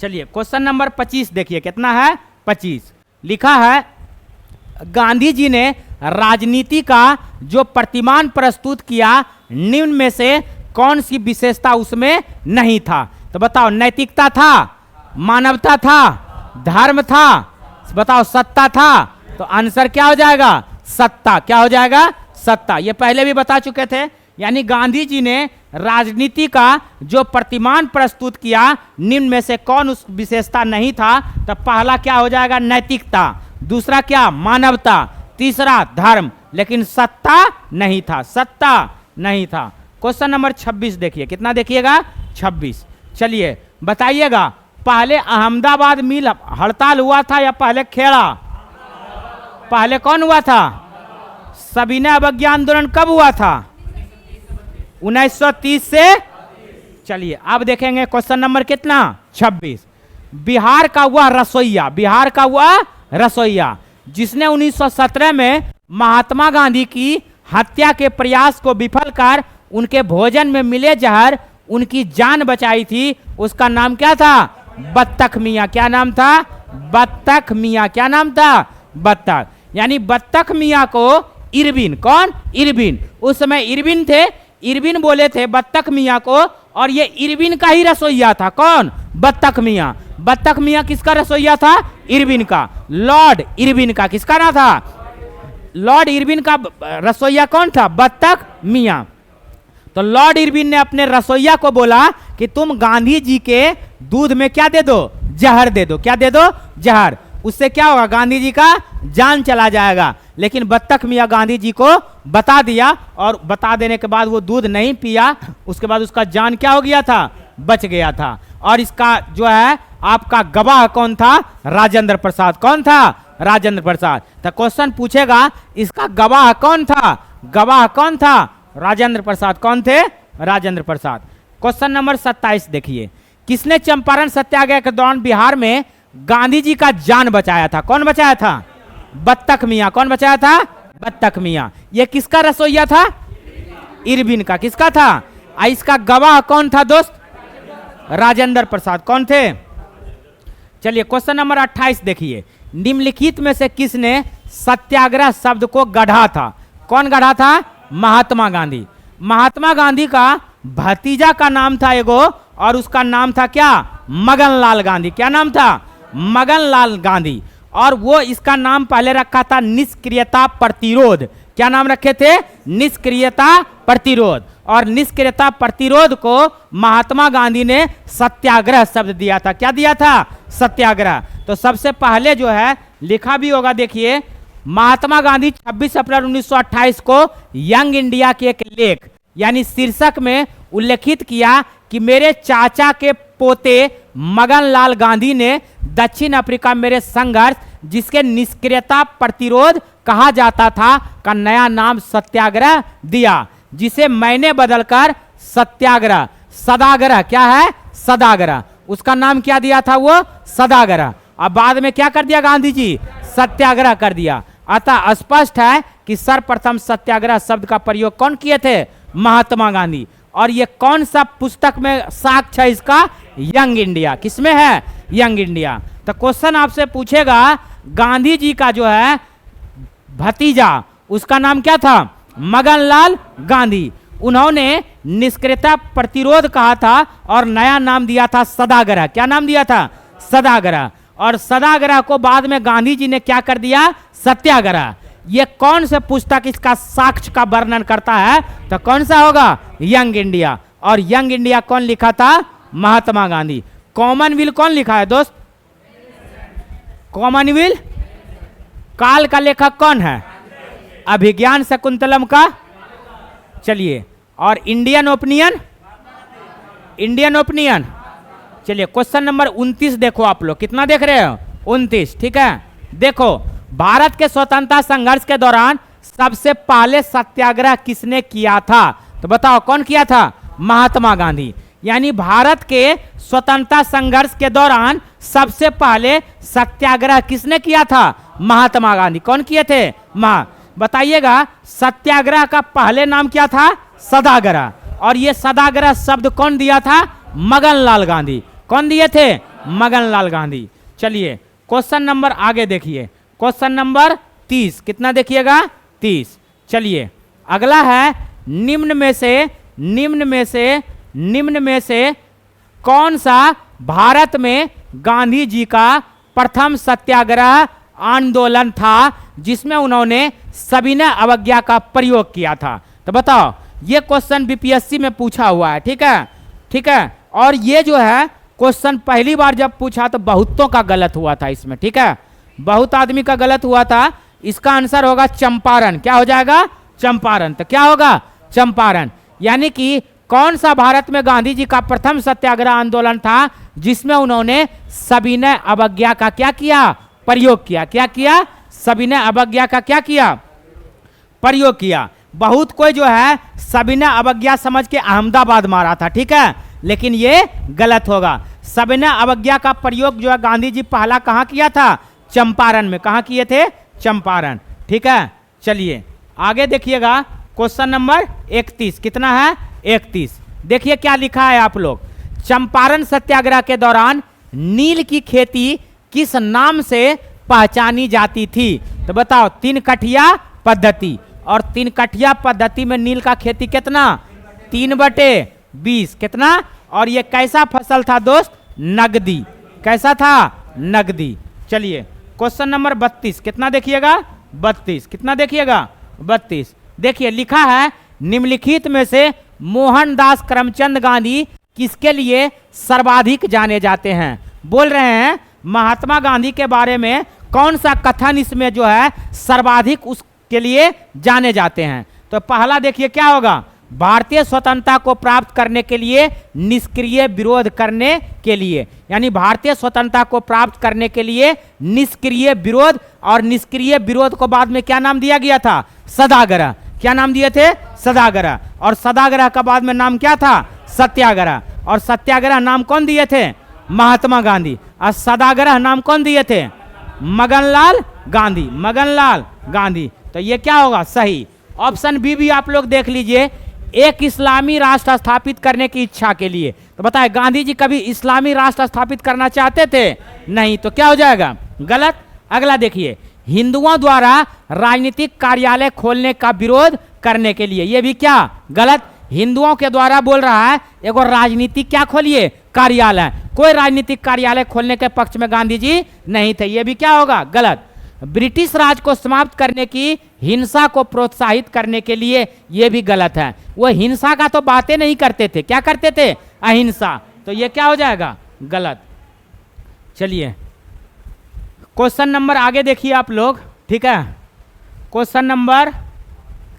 Speaker 1: चलिए क्वेश्चन नंबर 25 देखिए। कितना है? 25। लिखा है गांधी जी ने राजनीति का जो प्रतिमान प्रस्तुत किया निम्न में से कौन सी विशेषता उसमें नहीं था? तो बताओ। नैतिकता था, मानवता था, धर्म था, बताओ सत्ता था। तो आंसर क्या हो जाएगा? सत्ता। क्या हो जाएगा? सत्ता। ये पहले भी बता चुके थे। यानी गांधी जी ने राजनीति का जो प्रतिमान प्रस्तुत किया निम्न में से कौन उस विशेषता नहीं था? तो पहला क्या हो जाएगा? नैतिकता। दूसरा क्या? मानवता। तीसरा धर्म। लेकिन सत्ता नहीं था। सत्ता नहीं था। क्वेश्चन नंबर 26 देखिए। कितना देखिएगा? 26। चलिए बताइएगा पहले अहमदाबाद मिल हड़ताल हुआ था या पहले खेड़ा? पहले कौन हुआ था? सविनय अवज्ञा आंदोलन कब हुआ था? 1930 से। चलिए अब देखेंगे क्वेश्चन नंबर कितना? 26। बिहार का हुआ रसोइया। बिहार का हुआ रसोइया, जिसने 1917 में महात्मा गांधी की हत्या के प्रयास को विफल कर उनके भोजन में मिले जहर उनकी जान बचाई थी, उसका नाम क्या था? बत्तख मियाँ। क्या नाम था? बत्तख मियाँ। क्या नाम था? बत्तख। यानी बत्तख मियाँ को इरविन, कौन? इरविन, उस समय इरविन थे, इरविन बोले थे बत्तख मियाँ को, और ये इरविन का ही रसोइया था। कौन? बत्तख मियाँ। बत्तख मियाँ किसका रसोइया था? इरविन का, लॉर्ड इरविन का। किसका नाम था? लॉर्ड इरविन का रसोइया कौन था? बत्तख मियाँ। तो लॉर्ड इरविन ने अपने रसोइया को बोला कि तुम गांधी जी के दूध में क्या दे दो? जहर दे दो। क्या दे दो? जहर। उससे क्या होगा? गांधी जी का जान चला जाएगा। लेकिन बत्तख मियाँ गांधी जी को बता दिया, और बता देने के बाद वो दूध नहीं पिया, उसके बाद उसका जान क्या हो गया था? बच गया था। और इसका जो है आपका गवाह कौन था? राजेंद्र प्रसाद। कौन था? राजेंद्र प्रसाद। तो क्वेश्चन पूछेगा इसका गवाह कौन था? गवाह कौन था? राजेंद्र प्रसाद। कौन थे? राजेंद्र प्रसाद। क्वेश्चन नंबर 27 देखिए, किसने चंपारण सत्याग्रह के दौरान बिहार में गांधी जी का जान बचाया था? कौन बचाया था? बत्तख मियाँ। कौन बचाया था? बत्तख मियाँ। ये किसका रसोइया था? इरविन का। किसका था? इसका गवाह कौन था दोस्त? राजेंद्र प्रसाद। कौन थे? चलिए क्वेश्चन नंबर 28 देखिए, निम्नलिखित में से किसने सत्याग्रह शब्द को गढ़ा था? कौन गढ़ा था? महात्मा गांधी। महात्मा गांधी का भतीजा का नाम था एगो, और उसका नाम था क्या? मगनलाल गांधी। क्या नाम था? मगनलाल गांधी। और वो इसका नाम पहले रखा था निष्क्रियता प्रतिरोध। क्या नाम रखे थे? निष्क्रियता प्रतिरोध। और निष्क्रियता प्रतिरोध को महात्मा गांधी ने सत्याग्रह शब्द दिया था। क्या दिया था? सत्याग्रह। तो सबसे पहले जो है लिखा भी होगा, देखिए, महात्मा गांधी 26 अप्रैल 1928 को यंग इंडिया के एक लेख यानी शीर्षक में उल्लेखित किया कि मेरे चाचा के पोते मगनलाल गांधी ने दक्षिण अफ्रीका मेरे संघर्ष, जिसके निष्क्रियता प्रतिरोध कहा जाता था, का नया नाम सत्याग्रह दिया, जिसे मैंने बदलकर सत्याग्रह, सदाग्रह, क्या है? सदाग्रह, उसका नाम क्या दिया था? वो सदाग्रह। अब बाद में क्या कर दिया गांधी जी? सत्याग्रह कर दिया। अतः स्पष्ट है कि सर्वप्रथम सत्याग्रह शब्द का प्रयोग कौन किए थे? महात्मा गांधी। और ये कौन सा पुस्तक में साक्ष्य है इसका? Young India. किसमें है? Young India. तो क्वेश्चन आपसे पूछेगा, गांधी जी का जो है भतीजा, उसका नाम क्या था? मगनलाल गांधी। उन्होंने निष्क्रियता प्रतिरोध कहा था और नया नाम दिया था सदाग्रह। क्या नाम दिया था? सदाग्रह। और सदाग्रह को बाद में गांधी जी ने क्या कर दिया? सत्याग्रह। ये कौन से पुस्तक इसका साक्ष्य का वर्णन करता है? तो कौन सा होगा? Young India. और यंग इंडिया कौन लिखा था? महात्मा गांधी। कॉमनवेल्थ कौन लिखा है दोस्त? कॉमनवेल्थ काल का लेखक कौन है? अभिज्ञान शकुंतलम का। चलिए, और इंडियन ओपिनियन? Indian opinion. चलिए क्वेश्चन नंबर 29 देखो आप लोग, कितना देख रहे हो? 29। ठीक है, देखो, भारत के स्वतंत्रता संघर्ष के दौरान सबसे पहले सत्याग्रह किसने किया था? तो बताओ कौन किया था? महात्मा गांधी। यानी भारत के स्वतंत्रता संघर्ष के दौरान सबसे पहले सत्याग्रह किसने किया था? महात्मा गांधी। कौन किए थे? बताइएगा, सत्याग्रह का पहले नाम क्या था? सदाग्रह। और ये सदाग्रह शब्द कौन दिया था? मगनलाल गांधी। कौन दिए थे? मगनलाल गांधी। चलिए क्वेश्चन नंबर आगे देखिए, क्वेश्चन नंबर 30। कितना देखिएगा? 30। चलिए अगला है, निम्न में से कौन सा भारत में गांधी जी का प्रथम सत्याग्रह आंदोलन था जिसमें उन्होंने सविनय अवज्ञा का प्रयोग किया था? तो बताओ, ये क्वेश्चन बीपीएससी में पूछा हुआ है। ठीक है, ठीक है। और ये जो है क्वेश्चन पहली बार जब पूछा तो बहुतों का गलत हुआ था इसमें। ठीक है, बहुत आदमी का गलत हुआ था। इसका आंसर होगा चंपारण। क्या हो जाएगा? चंपारण। तो क्या होगा? चंपारण। यानी कि कौन सा भारत में गांधी जी का प्रथम सत्याग्रह आंदोलन था जिसमें उन्होंने सविनय अवज्ञा का क्या किया? प्रयोग किया। क्या किया? सविनय अवज्ञा का क्या किया? प्रयोग किया। बहुत कोई जो है सविनय अवज्ञा समझ के अहमदाबाद मारा था। ठीक है, लेकिन ये गलत होगा। सविनय अवज्ञा का प्रयोग जो है गांधी जी पहला कहाँ किया था? चंपारण में। कहाँ किए थे? चंपारण। ठीक है, चलिए आगे देखिएगा क्वेश्चन नंबर 31। कितना है? 31। देखिए क्या लिखा है आप लोग। चंपारण सत्याग्रह के दौरान नील की खेती किस नाम से पहचानी जाती थी? तो बताओ, 3 कठिया पद्धति। और 3 कठिया पद्धति में नील का खेती कितना? 3/20। कितना? और ये कैसा फसल था दोस्त? नगदी। कैसा था? नगदी। चलिए क्वेश्चन नंबर 32। कितना देखिएगा? 32। कितना देखिएगा? 32। देखिए लिखा है, निम्नलिखित में से मोहनदास करमचंद गांधी किसके लिए सर्वाधिक जाने जाते हैं? बोल रहे हैं महात्मा गांधी के बारे में कौन सा कथन इसमें जो है सर्वाधिक उसके लिए जाने जाते हैं? तो पहला देखिए क्या होगा, भारतीय स्वतंत्रता को प्राप्त करने के लिए निष्क्रिय विरोध करने के लिए, यानी भारतीय स्वतंत्रता को प्राप्त करने के लिए निष्क्रिय विरोध। और निष्क्रिय विरोध को बाद में क्या नाम दिया गया था? सत्याग्रह। क्या नाम दिए थे? सत्याग्रह। और सत्याग्रह का बाद में नाम क्या था? सत्याग्रह। और सत्याग्रह नाम कौन दिए थे? महात्मा गांधी। और सत्याग्रह नाम कौन दिए थे? मगनलाल गांधी। मगनलाल गांधी। तो ये क्या होगा? सही। ऑप्शन बी भी आप लोग देख लीजिए, एक इस्लामी राष्ट्र स्थापित करने की इच्छा के लिए। तो बताए गांधी जी कभी इस्लामी राष्ट्र स्थापित करना चाहते थे? नहीं। तो क्या हो जाएगा? गलत। अगला देखिए, हिंदुओं द्वारा राजनीतिक कार्यालय खोलने का विरोध करने के लिए। ये भी क्या? गलत। हिंदुओं के द्वारा बोल रहा है एगो राजनीतिक क्या खोलिए? कार्यालय। कोई राजनीतिक कार्यालय खोलने के पक्ष में गांधी जी नहीं थे। ये भी क्या होगा? गलत। ब्रिटिश राज को समाप्त करने की हिंसा को प्रोत्साहित करने के लिए। ये भी गलत है। वो हिंसा का तो बातें नहीं करते थे। क्या करते थे? अहिंसा। तो ये क्या हो जाएगा? गलत। चलिए क्वेश्चन नंबर आगे देखिए आप लोग। ठीक है, क्वेश्चन नंबर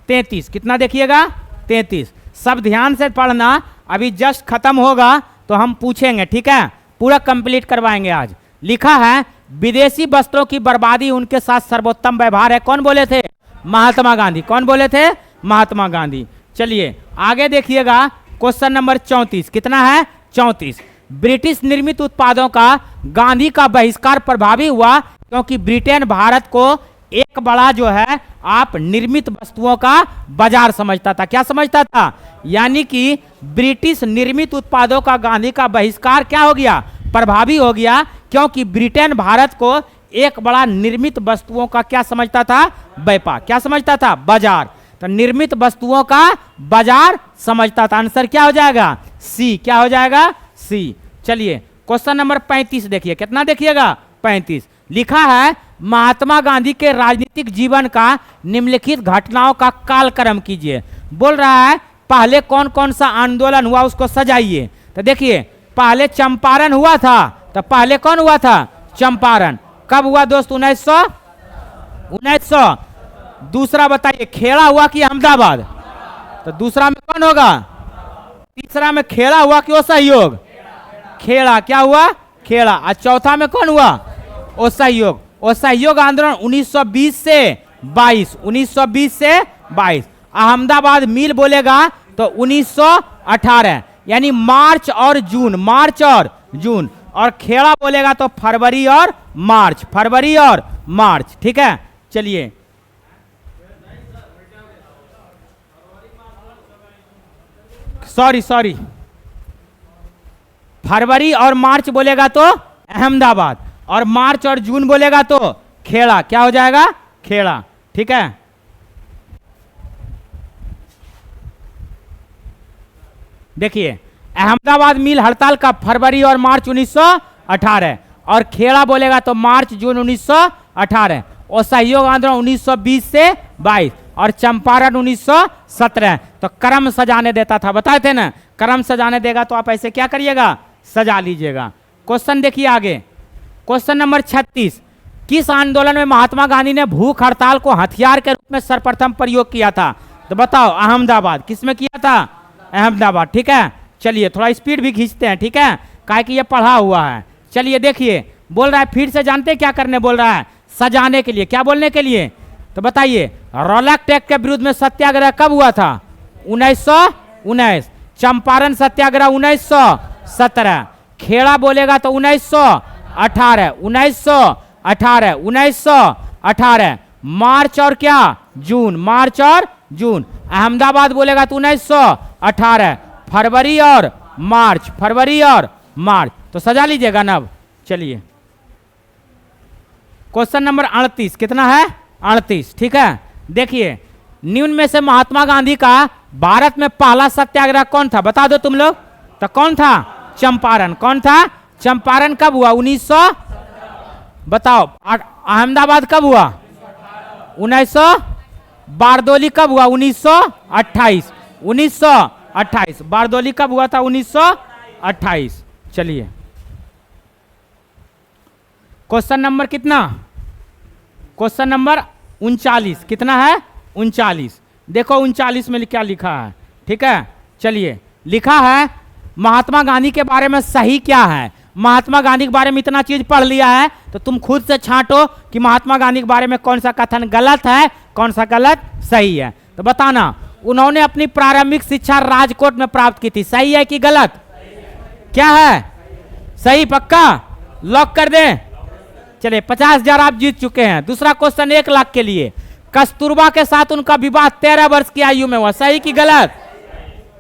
Speaker 1: 33। कितना देखिएगा? 33। सब ध्यान से पढ़ना, अभी जस्ट खत्म होगा तो हम पूछेंगे। ठीक है, पूरा कंप्लीट करवाएंगे आज। लिखा है, विदेशी वस्त्रों की बर्बादी उनके साथ सर्वोत्तम व्यवहार है। कौन बोले थे? महात्मा गांधी। कौन बोले थे? महात्मा गांधी। चलिए आगे देखिएगा क्वेश्चन नंबर 34। कितना है? 34। ब्रिटिश निर्मित उत्पादों का गांधी का बहिष्कार प्रभावी हुआ क्योंकि ब्रिटेन भारत को एक बड़ा जो है आप निर्मित वस्तुओं का बाजार समझता था। क्या समझता था? यानी कि ब्रिटिश निर्मित उत्पादों का गांधी का बहिष्कार क्या हो गया? प्रभावी हो गया, क्योंकि ब्रिटेन भारत को एक बड़ा निर्मित वस्तुओं का क्या समझता था? व्यापार। क्या समझता था? बाजार। तो निर्मित वस्तुओं का बाजार समझता था। आंसर क्या हो जाएगा? सी। क्या हो जाएगा? सी। चलिए क्वेश्चन नंबर 35 देखिए। कितना देखिएगा? 35। लिखा है, महात्मा गांधी के राजनीतिक जीवन का निम्नलिखित घटनाओं का कालक्रम कीजिए। बोल रहा है पहले कौन कौन सा आंदोलन हुआ उसको सजाइए। तो देखिए पहले चंपारण हुआ था। तो पहले कौन हुआ था? चंपारण। कब हुआ दोस्त? 1900। दूसरा बताइए, खेड़ा हुआ कि अहमदाबाद? तो दूसरा में कौन होगा? तीसरा में खेड़ा हुआ कि असहयोग? खेड़ा। क्या हुआ? खेड़ा। और चौथा में कौन हुआ? असहयोग। असहयोग आंदोलन 1920 से 22। 1920 से 22। अहमदाबाद मिल बोलेगा तो 1918, यानी मार्च और जून। मार्च और जून। और खेड़ा बोलेगा तो फरवरी और मार्च। फरवरी और मार्च। ठीक है, चलिए सॉरी, फरवरी और मार्च बोलेगा तो अहमदाबाद, और मार्च और जून बोलेगा तो खेड़ा। क्या हो जाएगा? खेड़ा। ठीक है, देखिए अहमदाबाद मिल हड़ताल का फरवरी और मार्च 1918, और खेड़ा बोलेगा तो मार्च जून 1918, और सहयोग आंदोलन 1920 से 22, और चंपारण 1917। तो क्रम सजाने देता था, बताए थे ना, क्रम सजाने देगा तो आप ऐसे क्या करिएगा? सजा लीजिएगा। क्वेश्चन देखिए आगे, क्वेश्चन नंबर 36। किस आंदोलन में महात्मा गांधी ने भूख हड़ताल को हथियार के रूप में सर्वप्रथम प्रयोग किया था? तो बताओ, अहमदाबाद। किसमें किया था? अहमदाबाद। ठीक है, चलिए थोड़ा स्पीड भी खींचते हैं। ठीक है, काहे कि ये पढ़ा हुआ है। चलिए देखिए, बोल रहा है फिर से, जानते क्या करने बोल रहा है? सजाने के लिए। क्या बोलने के लिए? तो बताइए, रॉलेट टैक्स के विरुद्ध में सत्याग्रह कब हुआ था? 1919। चंपारण सत्याग्रह 1917। खेड़ा बोलेगा तो 1918। 18, 1918, मार्च और क्या जून, मार्च और जून। अहमदाबाद बोलेगा तो 1918, फरवरी और मार्च, फरवरी और मार्च। तो सजा लीजिएगा ना। अब चलिए क्वेश्चन नंबर 38, कितना है 38, ठीक है। देखिए निम्न में से महात्मा गांधी का भारत में पहला सत्याग्रह कौन था, बता दो तुम लोग। तो कौन था, चंपारण। कौन था, चंपारण। कब हुआ, 1900, बताओ। अहमदाबाद कब हुआ, 1900। बारदोली कब हुआ, 1928, 1928। बारदोली कब हुआ था, 1928। चलिए क्वेश्चन नंबर कितना, क्वेश्चन नंबर 39, कितना है 39। देखो 39 में क्या लिखा है, ठीक है। चलिए लिखा है महात्मा गांधी के बारे में सही क्या है। महात्मा गांधी के बारे में इतना चीज पढ़ लिया है तो तुम खुद से छांटो कि महात्मा गांधी के बारे में कौन सा कथन गलत है, कौन सा गलत सही है। तो बताना, उन्होंने अपनी प्रारंभिक शिक्षा राजकोट में प्राप्त की थी, सही है कि गलत, क्या है सही, पक्का लॉक कर दें। चलिए 50,000 आप जीत चुके हैं। दूसरा क्वेश्चन 1 लाख के लिए, कस्तूरबा के साथ उनका विवाह 13 वर्ष की आयु में हुआ, सही कि गलत,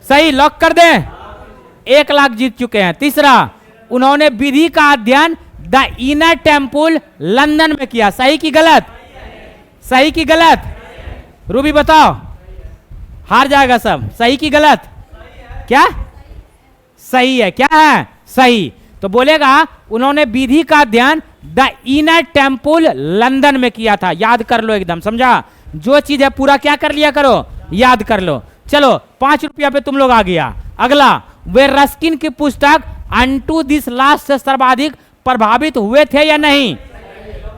Speaker 1: सही, लॉक कर दें। 1 लाख जीत चुके हैं। तीसरा, उन्होंने विधि का अध्ययन द इनर टेम्पल लंदन में किया, सही कि गलत, सही कि गलत, रूबी बताओ, हार जाएगा सब, सही कि गलत, क्या सही है, क्या है सही। तो बोलेगा उन्होंने विधि का अध्ययन द इनर टेम्पल लंदन में किया था। याद कर लो एकदम, समझा, जो चीज है पूरा क्या कर लिया करो, याद कर लो। चलो 5 रुपया पे तुम लोग आ गया। अगला, वे रस्किन की पुस्तक अनटू दिस लास्ट से सर्वाधिक प्रभावित हुए थे या नहीं,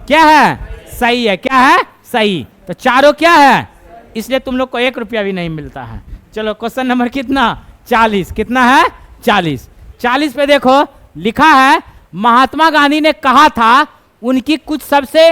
Speaker 1: क्या है सही है, क्या है सही। तो चारों क्या है, इसलिए तुम लोग को 1 रुपया भी नहीं मिलता है। चलो क्वेश्चन नंबर कितना, 40, कितना है 40। 40 पे देखो लिखा है महात्मा गांधी ने कहा था उनकी कुछ सबसे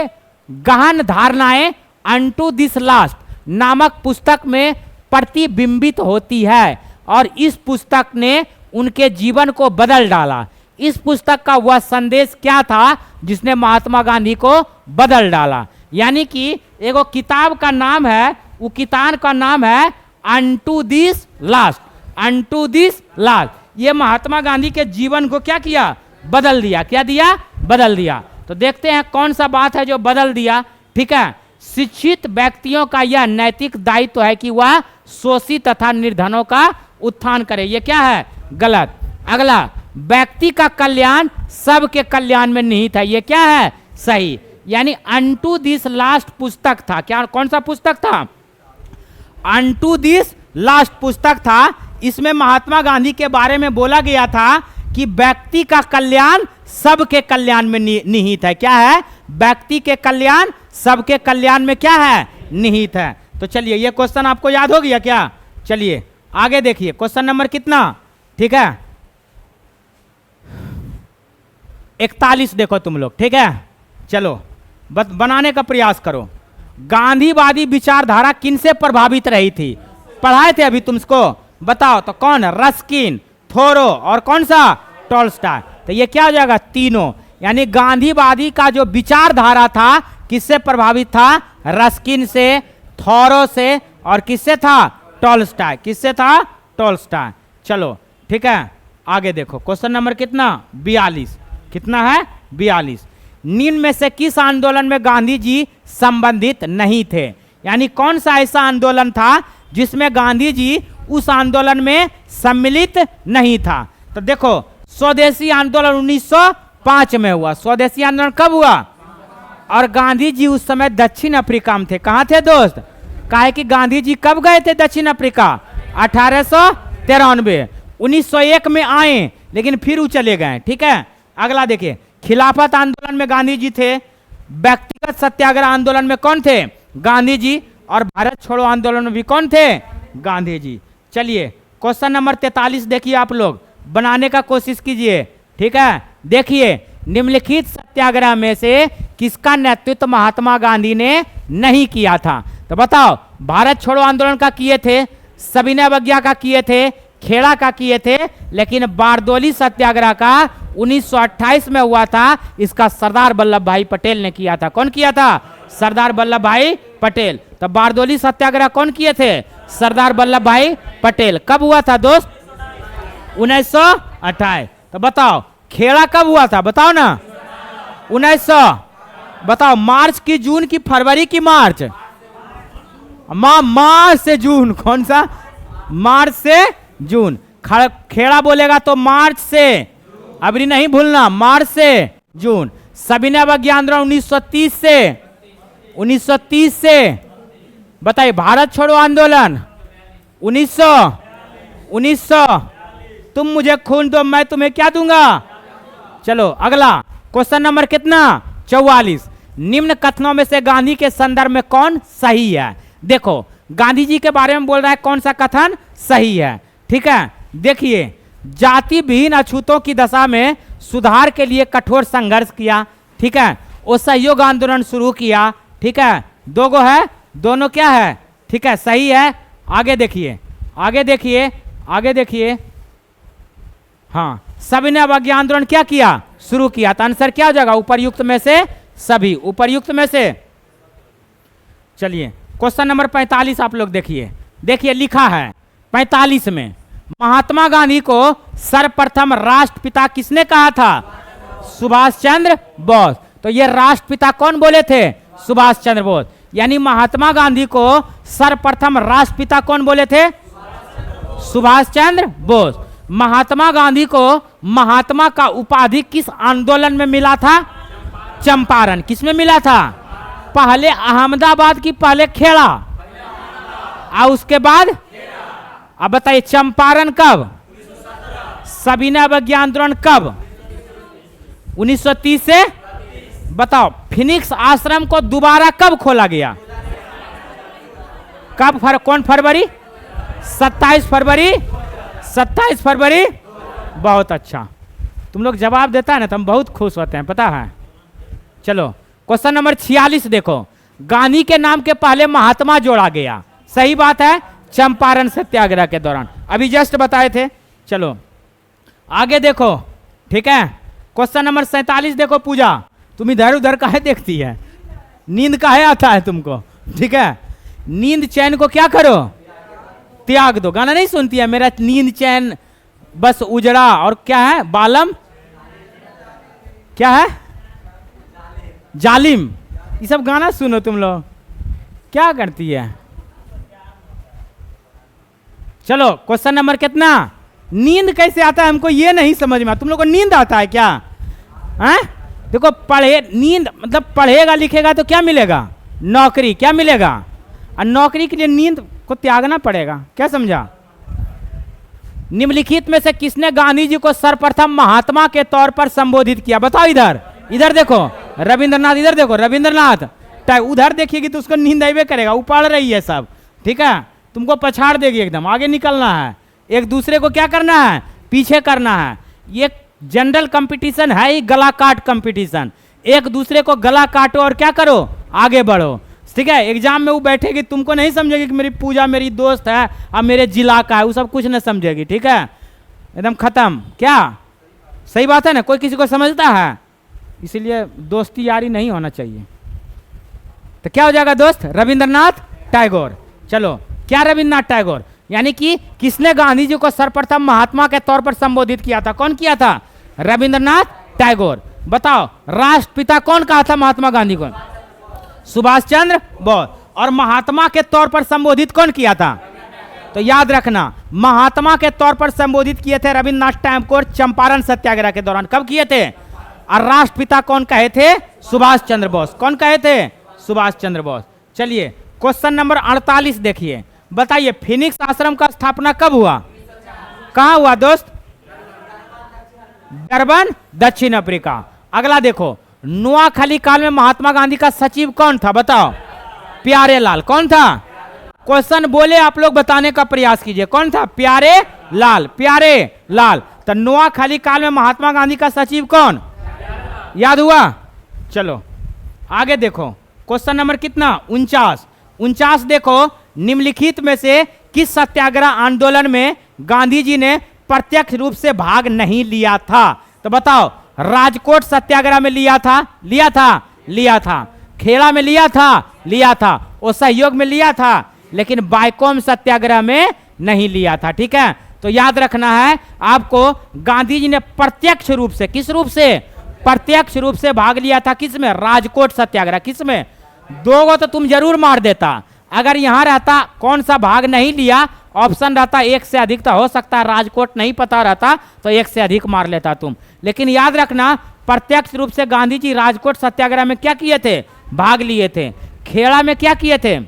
Speaker 1: गहन धारणाएं अनटू दिस लास्ट नामक पुस्तक में प्रतिबिंबित होती है और इस पुस्तक ने उनके जीवन को बदल डाला। इस पुस्तक का वह संदेश क्या था जिसने महात्मा गांधी को बदल डाला। यानी कि एगो किताब का नाम है, वो किताब का नाम है unto this last, unto this last. ये महात्मा गांधी के जीवन को क्या किया, बदल दिया। क्या दिया, बदल दिया। तो देखते हैं कौन सा बात है जो बदल दिया, ठीक है। शिक्षित व्यक्तियों का यह नैतिक दायित्व है कि वह शोषित तथा निर्धनों का उत्थान करे, ये क्या है गलत। अगला, व्यक्ति का कल्याण सबके कल्याण में निहित है, ये क्या है सही। यानी अनटू दिस लास्ट पुस्तक था, क्या कौन सा पुस्तक था, अनटू दिस लास्ट पुस्तक था। इसमें महात्मा गांधी के बारे में बोला गया था कि व्यक्ति का कल्याण सबके कल्याण में निहित है, क्या है, व्यक्ति के कल्याण सबके कल्याण में क्या है, निहित है। तो चलिए ये क्वेश्चन आपको याद हो गया क्या। चलिए आगे देखिए क्वेश्चन नंबर कितना, ठीक है 41 देखो तुम लोग, ठीक है। चलो बनाने का प्रयास करो। गांधीवादी विचारधारा किनसे प्रभावित रही थी, पढ़ाए थे अभी तुमको, बताओ तो कौन, रस्किन, थोरो और कौन सा, टॉल्स्टॉय। तो ये क्या हो जाएगा, तीनों। यानी गांधीवादी का जो विचारधारा था किससे प्रभावित था, रस्किन से, थोरो से और किससे था, टॉल्स्टॉय, किससे था, टॉल्स्टॉय। चलो ठीक है आगे देखो क्वेश्चन नंबर कितना, 42, कितना है 42। निम्न में से किस आंदोलन में गांधी जी संबंधित नहीं थे। यानी कौन सा ऐसा आंदोलन था जिसमें गांधी जी उस आंदोलन में सम्मिलित नहीं था। तो देखो स्वदेशी आंदोलन 1905 में हुआ। स्वदेशी आंदोलन कब हुआ, और गांधी जी उस समय दक्षिण अफ्रीका में थे। कहाँ थे दोस्त, काहे कि गांधी जी कब गए थे दक्षिण अफ्रीका, 1893। 1901 में आए लेकिन फिर वो चले गए, ठीक है। अगला देखिए, खिलाफत आंदोलन में गांधी जी थे, व्यक्तिगत सत्याग्रह आंदोलन में कौन थे, गांधी जी, और भारत छोड़ो आंदोलन में भी कौन थे, गांधी जी। चलिए क्वेश्चन नंबर 43 देखिए, आप लोग बनाने का कोशिश कीजिए, ठीक है। देखिए निम्नलिखित सत्याग्रह में से किसका नेतृत्व महात्मा गांधी ने नहीं किया था। तो बताओ, भारत छोड़ो आंदोलन का किए थे, सविनय अवज्ञा का किए थे, खेड़ा का किए थे, लेकिन बारदोली सत्याग्रह का 1928 में हुआ था। इसका सरदार वल्लभ भाई पटेल ने किया था। कौन किया था? सरदार वल्लभ भाई पटेल। तो बारदोली सत्याग्रह कौन किए थे? सरदार वल्लभ भाई पटेल। कब हुआ था दोस्त? 1928। तो बताओ खेड़ा कब हुआ था? बताओ ना। 1900। बताओ मार्च की, जून की, फरवरी की? मार्च। मार्च से जून। कौन सा? मार्च से जून। खेड़ा बोलेगा तो मार्च से, अभी नहीं भूलना, मार्च से जून। सविनय अवज्ञा आंदोलन 1930 से, 1930 से। बताइए भारत छोड़ो आंदोलन 1900। तुम मुझे खून दो, मैं तुम्हें क्या दूंगा? चलो अगला क्वेश्चन नंबर कितना? 44। निम्न कथनों में से गांधी के संदर्भ में कौन सही है? देखो गांधी जी के बारे में बोल रहा है, कौन सा कथन सही है? ठीक है, देखिए जाति विहीन अछूतों की दशा में सुधार के लिए कठोर संघर्ष किया। ठीक है, वो सहयोग आंदोलन शुरू किया। ठीक है, दो गो है, दोनों क्या है? ठीक है, सही है। आगे देखिए, आगे देखिए, आगे देखिए। हाँ, सविनय अवज्ञा आंदोलन क्या किया? शुरू किया। तो आंसर क्या हो जाएगा? उपर्युक्त में से सभी, उपर्युक्त में से। चलिए क्वेश्चन नंबर 45 आप लोग देखिए। देखिए लिखा है 45 में, महात्मा गांधी को सर्वप्रथम राष्ट्रपिता किसने कहा था? सुभाष चंद्र बोस। तो ये राष्ट्रपिता कौन बोले थे? सुभाष चंद्र बोस। यानी महात्मा गांधी को सर्वप्रथम राष्ट्रपिता कौन बोले थे? सुभाष चंद्र बोस। महात्मा गांधी को महात्मा का उपाधि किस आंदोलन में मिला था? चंपारण। किसमें मिला था? पहले अहमदाबाद की, पहले खेड़ा, और उसके बाद अब बताइए चंपारण कब? सविनय अवज्ञा आंदोलन कब? 1930 से। बताओ फिनिक्स आश्रम को दोबारा कब खोला गया? कब? कौन फरवरी? 27 फरवरी। 27 फरवरी। बहुत अच्छा, तुम लोग जवाब देता है ना तो हम बहुत खुश होते हैं, पता है। चलो क्वेश्चन नंबर 46 देखो। गांधी के नाम के पहले महात्मा जोड़ा गया, सही बात है, चंपारण सत्याग्रह के दौरान, अभी जस्ट बताए थे। चलो आगे देखो। ठीक है, क्वेश्चन नंबर 47 देखो। पूजा तुम इधर उधर काहे देखती है? नींद काहे आता है तुमको? ठीक है, नींद चैन को क्या करो? त्याग दो। गाना नहीं सुनती है? मेरा नींद चैन बस उजड़ा, और क्या है? बालम, क्या है? जालिम। ये सब गाना सुनो तुम लोग, क्या करती है? चलो क्वेश्चन नंबर कितना? नींद कैसे आता है हमको ये नहीं समझ में। तुम लोग को नींद आता है क्या? हैं? देखो पढ़े, नींद मतलब पढ़ेगा लिखेगा तो क्या मिलेगा? नौकरी। क्या मिलेगा? और नौकरी के लिए नींद को त्यागना पड़ेगा। क्या समझा? निम्नलिखित में से किसने गांधी जी को सर्वप्रथम महात्मा के तौर पर संबोधित किया? बताओ। इधर, इधर देखो रविंद्रनाथ, इधर देखो रविंद्रनाथ। उधर देखिएगी तो उसको नींद आवे करेगा, उपाड़ रही है सब। ठीक है, तुमको पछाड़ देगी एकदम, आगे निकलना है। एक दूसरे को क्या करना है? पीछे करना है। ये जनरल कंपटीशन है ही, गला काट कंपटीशन। एक दूसरे को गला काटो और क्या करो? आगे बढ़ो। ठीक है, एग्जाम में वो बैठेगी, तुमको नहीं समझेगी कि मेरी पूजा मेरी दोस्त है और मेरे जिला का है, वो सब कुछ नहीं समझेगी। ठीक है, एकदम खत्म। क्या सही बात है ना? कोई किसी को समझता है? इसीलिए दोस्ती यारी नहीं होना चाहिए। तो क्या हो जाएगा दोस्त? रविंद्रनाथ टैगोर। चलो क्या रविंद्रनाथ टैगोर? यानी कि किसने गांधी जी को सर्वप्रथम महात्मा के तौर पर संबोधित किया था? कौन किया था? रविंद्रनाथ टैगोर। बताओ राष्ट्रपिता कौन कहा था महात्मा गांधी को? सुभाष चंद्र बोस। और महात्मा के तौर पर संबोधित कौन किया था? तो याद रखना, महात्मा के तौर पर संबोधित किए थे रविंद्रनाथ टैगोर चंपारण सत्याग्रह के दौरान। कब किए थे? और राष्ट्रपिता कौन कहे थे? सुभाष चंद्र बोस। कौन कहे थे? सुभाष चंद्र बोस। चलिए क्वेश्चन नंबर 48 देखिए। बताइए फिनिक्स आश्रम का स्थापना कब हुआ? कहां हुआ दोस्त? डरबन, दक्षिण अफ्रीका। अगला देखो, नोआखाली काल में महात्मा गांधी का सचिव कौन था? बताओ। प्यारे लाल। कौन था? क्वेश्चन बोले आप लोग बताने का प्रयास कीजिए। कौन था? प्यारे लाल। प्यारे लाल। तो नोआखाली काल में महात्मा गांधी का सचिव कौन? याद हुआ? चलो आगे देखो, क्वेश्चन नंबर कितना? 49। 49 देखो, निम्नलिखित में से किस सत्याग्रह आंदोलन में गांधी जी ने प्रत्यक्ष रूप से भाग नहीं लिया था? तो बताओ, राजकोट सत्याग्रह में लिया था? लिया था। खेड़ा में लिया था। और सहयोग में लिया था, लेकिन बायकोम सत्याग्रह में नहीं लिया था। ठीक है, तो याद रखना है आपको, गांधी जी ने प्रत्यक्ष रूप से, किस रूप से? प्रत्यक्ष रूप से भाग लिया था। किसमें? राजकोट सत्याग्रह। किसमें? 2 गो तो तुम जरूर मार देता। अगर यहां रहता कौन सा भाग नहीं लिया, ऑप्शन रहता 1 से अधिक, तो हो सकता है राजकोट नहीं पता रहता तो 1 से अधिक मार लेता तुम। लेकिन याद रखना, प्रत्यक्ष रूप से गांधी जी राजकोट सत्याग्रह में क्या किए थे? भाग लिए थे। खेड़ा में क्या किए थे?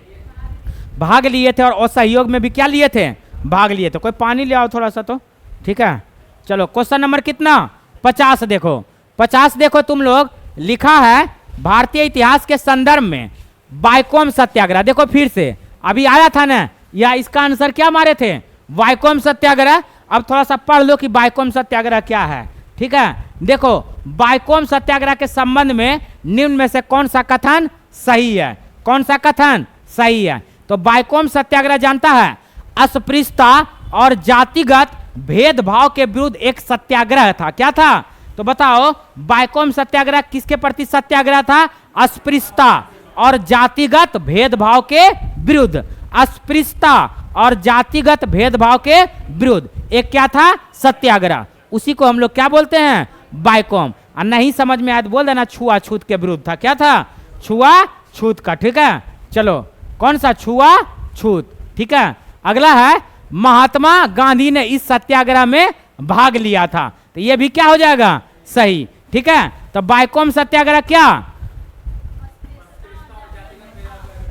Speaker 1: भाग लिए थे। और असहयोग में भी क्या लिए थे? भाग लिए थे। कोई पानी ले आओ थोड़ा सा तो। ठीक है, चलो क्वेश्चन नंबर कितना? 50 देखो। 50 देखो तुम लोग, लिखा है भारतीय इतिहास के संदर्भ में बायकोम सत्याग्रह। देखो फिर से, अभी आया था ना, या इसका आंसर क्या मारे थे? बायकोम सत्याग्रह। अब थोड़ा सा पढ़ लो कि बायकोम सत्याग्रह क्या है। ठीक है, देखो बायकोम सत्याग्रह के संबंध में निम्न में से कौन सा कथन सही है? कौन सा कथन सही है? तो बायकोम सत्याग्रह जानता है, अस्पृश्यता और जातिगत भेदभाव के विरुद्ध एक सत्याग्रह था। क्या था? तो बताओ, बायकोम सत्याग्रह किसके प्रति सत्याग्रह था? अस्पृश्यता और जातिगत भेदभाव के विरुद्ध। अस्पृश्यता और जातिगत भेदभाव के विरुद्ध एक क्या था? सत्याग्रह। उसी को हम लोग क्या बोलते हैं? बायकोम। और नहीं समझ में आया तो बोल देना छुआछूत के विरुद्ध था। क्या था? छुआछूत का। ठीक है, चलो कौन सा? छुआछूत। ठीक है, अगला है, महात्मा गांधी ने इस सत्याग्रह में भाग लिया था। तो ये भी क्या हो जाएगा? सही। ठीक है, तो बायकोम सत्याग्रह क्या?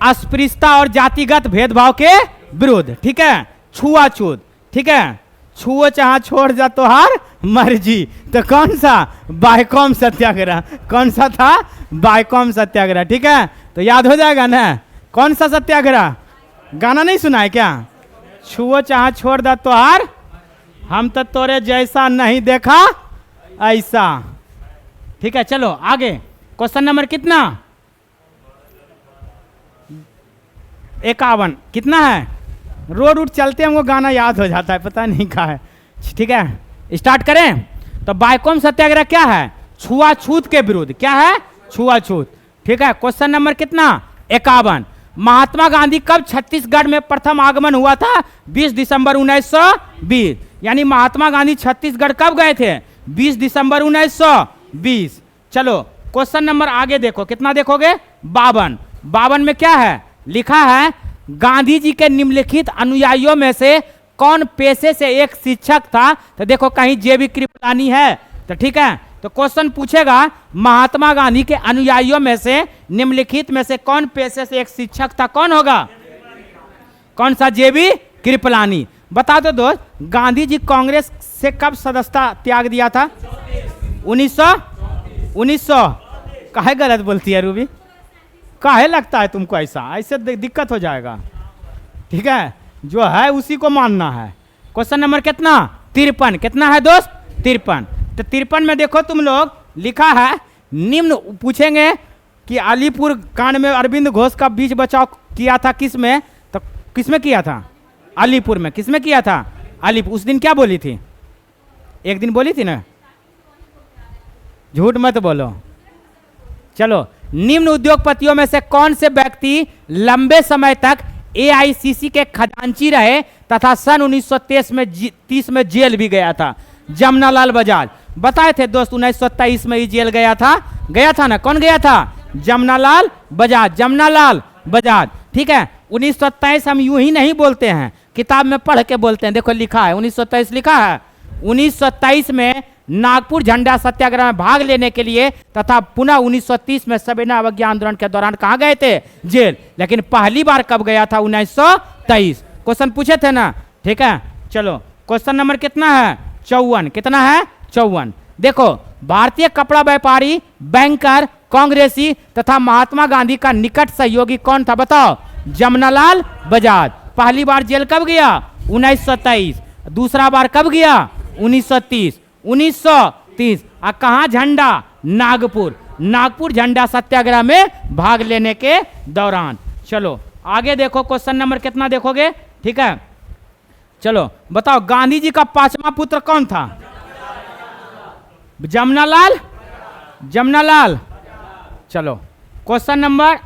Speaker 1: अस्पृश्यता और जातिगत भेदभाव के विरुद्ध। ठीक है, छुआछूत। ठीक है, छुओ चाह छोड़ जा तो हार मर्जी। तो कौन सा? बायकोम सत्याग्रह। कौन सा था? बायकोम सत्याग्रह। ठीक है, तो याद हो जाएगा ना कौन सा सत्याग्रह? गाना नहीं सुना है क्या? छुओ चाह छोड़ दा तो हार, हम तो तोरे जैसा नहीं देखा ऐसा। ठीक है, चलो आगे। क्वेश्चन नंबर कितना? 51। कितना है? रोड उठ चलते हमको गाना याद हो जाता है, पता नहीं कहा है। ठीक है, स्टार्ट करें। तो बायकोम सत्याग्रह क्या है? छुआछूत के विरुद्ध। क्या है? छुआछूत। ठीक है, क्वेश्चन नंबर कितना? 51। महात्मा गांधी कब छत्तीसगढ़ में प्रथम आगमन हुआ था? 20 दिसंबर 1920। यानी महात्मा गांधी छत्तीसगढ़ कब गए थे? 20 दिसंबर 1920। चलो क्वेश्चन नंबर आगे देखो, कितना देखोगे? 52। 52 में क्या है? लिखा है, गांधी जी के निम्नलिखित अनुयायियों में से कौन पेशे से एक शिक्षक था? तो देखो कहीं जेबी कृपलानी है। तो ठीक है, तो क्वेश्चन पूछेगा, महात्मा गांधी के अनुयायियों में से निम्नलिखित में से कौन पेशे से एक शिक्षक था? कौन होगा? कौन सा? जेबी कृपलानी। बता दो दोस्त, गांधी जी कांग्रेस से कब सदस्यता त्याग दिया था? 1900। काहे गलत बोलती है रूबी? काहे लगता है तुमको ऐसा? ऐसे दिक्कत हो जाएगा। ठीक है, जो है उसी को मानना है। क्वेश्चन नंबर कितना? 53। कितना है दोस्त? 53। तो 53 में देखो तुम लोग, लिखा है, निम्न पूछेंगे कि अलीपुर कांड में अरविंद घोष का बीच बचाव किया था किस में? तो किस में किया था? अलीपुर में। किस में किया था? अलीपुर। उस दिन क्या बोली थी? एक दिन बोली थी ना, झूठ मत बोलो। चलो, निम्न उद्योगपतियों में से कौन से व्यक्ति लंबे समय तक एआईसीसी के खजांची रहे तथा सन 1930 में जेल भी गया था? जमनालाल बजाज। बताए थे दोस्त 1927 में ही जेल गया था ना? कौन गया था? जमनालाल बजाज। जमनालाल बजाज। ठीक है, 1927 हम यूं ही नहीं बोलते हैं, किताब में पढ़ के बोलते हैं। देखो लिखा है 1927 लिखा है। 1927 में नागपुर झंडा सत्याग्रह में भाग लेने के लिए तथा पुनः 1930 में सविनय अवज्ञा आंदोलन के दौरान कहाँ गए थे? जेल। लेकिन पहली बार कब गया था? 1923। क्वेश्चन पूछे थे ना? ठीक है, चलो क्वेश्चन नंबर कितना है? 54। कितना है? 54। देखो, भारतीय कपड़ा व्यापारी, बैंकर, कांग्रेसी तथा महात्मा गांधी का निकट सहयोगी कौन था? बताओ। जमनालाल बजाज। पहली बार जेल कब गया? 1923। दूसरा बार कब गया? 1930। 1930। और कहाँ झंडा? नागपुर। नागपुर झंडा सत्याग्रह में भाग लेने के दौरान। चलो आगे देखो, क्वेश्चन नंबर कितना देखोगे? ठीक है, चलो बताओ, गांधी जी का पांचवा पुत्र कौन था? जमनालाल, जमनालाल। चलो क्वेश्चन नंबर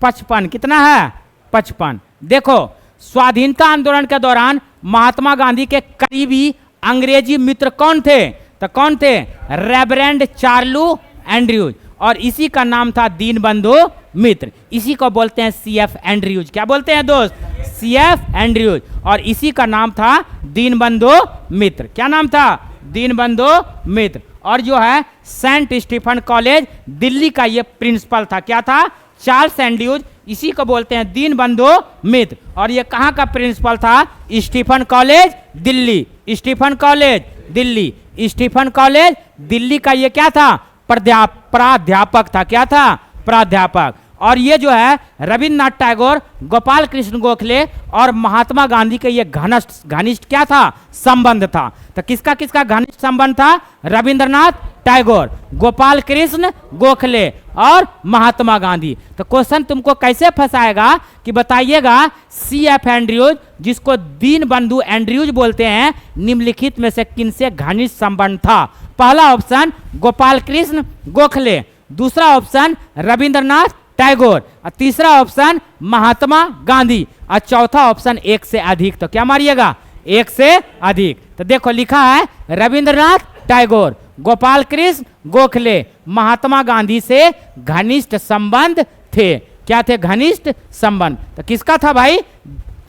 Speaker 1: 55, कितना है? 55। देखो, स्वाधीनता आंदोलन के दौरान महात्मा गांधी के करीबी अंग्रेजी मित्र कौन थे? तो कौन थे? रेवरेंड चार्लू एंड्रयूज, और इसी का नाम था दीनबंधु मित्र। इसी को बोलते हैं CF एंड्रयूज। क्या बोलते हैं दोस्त? CF एंड्रयूज, और इसी का नाम था दीनबंधु मित्र। क्या नाम था? दीनबंधु मित्र। और जो है सेंट स्टीफन कॉलेज दिल्ली का ये प्रिंसिपल था। क्या था? चार्ल्स एंड्रयूज, इसी को बोलते हैं दीनबंधु मित्र। और ये कहाँ का प्रिंसिपल था? Stephen college Delhi, Stephen college Delhi, Stephen college Delhi का ये क्या था? प्राध्यापक था। क्या था? प्राध्यापक। और ये जो है रविन्द्रनाथ टैगोर, गोपाल कृष्ण गोखले और महात्मा गांधी के ये घनिष्ठ क्या था? संबंध था। तो किसका किसका घनिष्ठ संबंध था? रविन्द्रनाथ टैगोर, गोपाल कृष्ण गोखले और महात्मा गांधी। तो क्वेश्चन तुमको कैसे फंसाएगा कि बताइएगा, CF एंड्रयूज, जिसको दीनबंधु एंड्रयूज बोलते हैं, निम्नलिखित में से किनसे घनिष्ठ संबंध था? पहला ऑप्शन गोपाल कृष्ण गोखले, दूसरा ऑप्शन रविन्द्रनाथ टैगोर, और तीसरा ऑप्शन महात्मा गांधी, और चौथा ऑप्शन एक से अधिक। तो क्या मारिएगा? एक से अधिक। तो देखो लिखा है रविन्द्रनाथ टैगोर, गोपाल कृष्ण गोखले, महात्मा गांधी से घनिष्ठ संबंध थे। क्या थे? घनिष्ठ संबंध। तो किसका था भाई?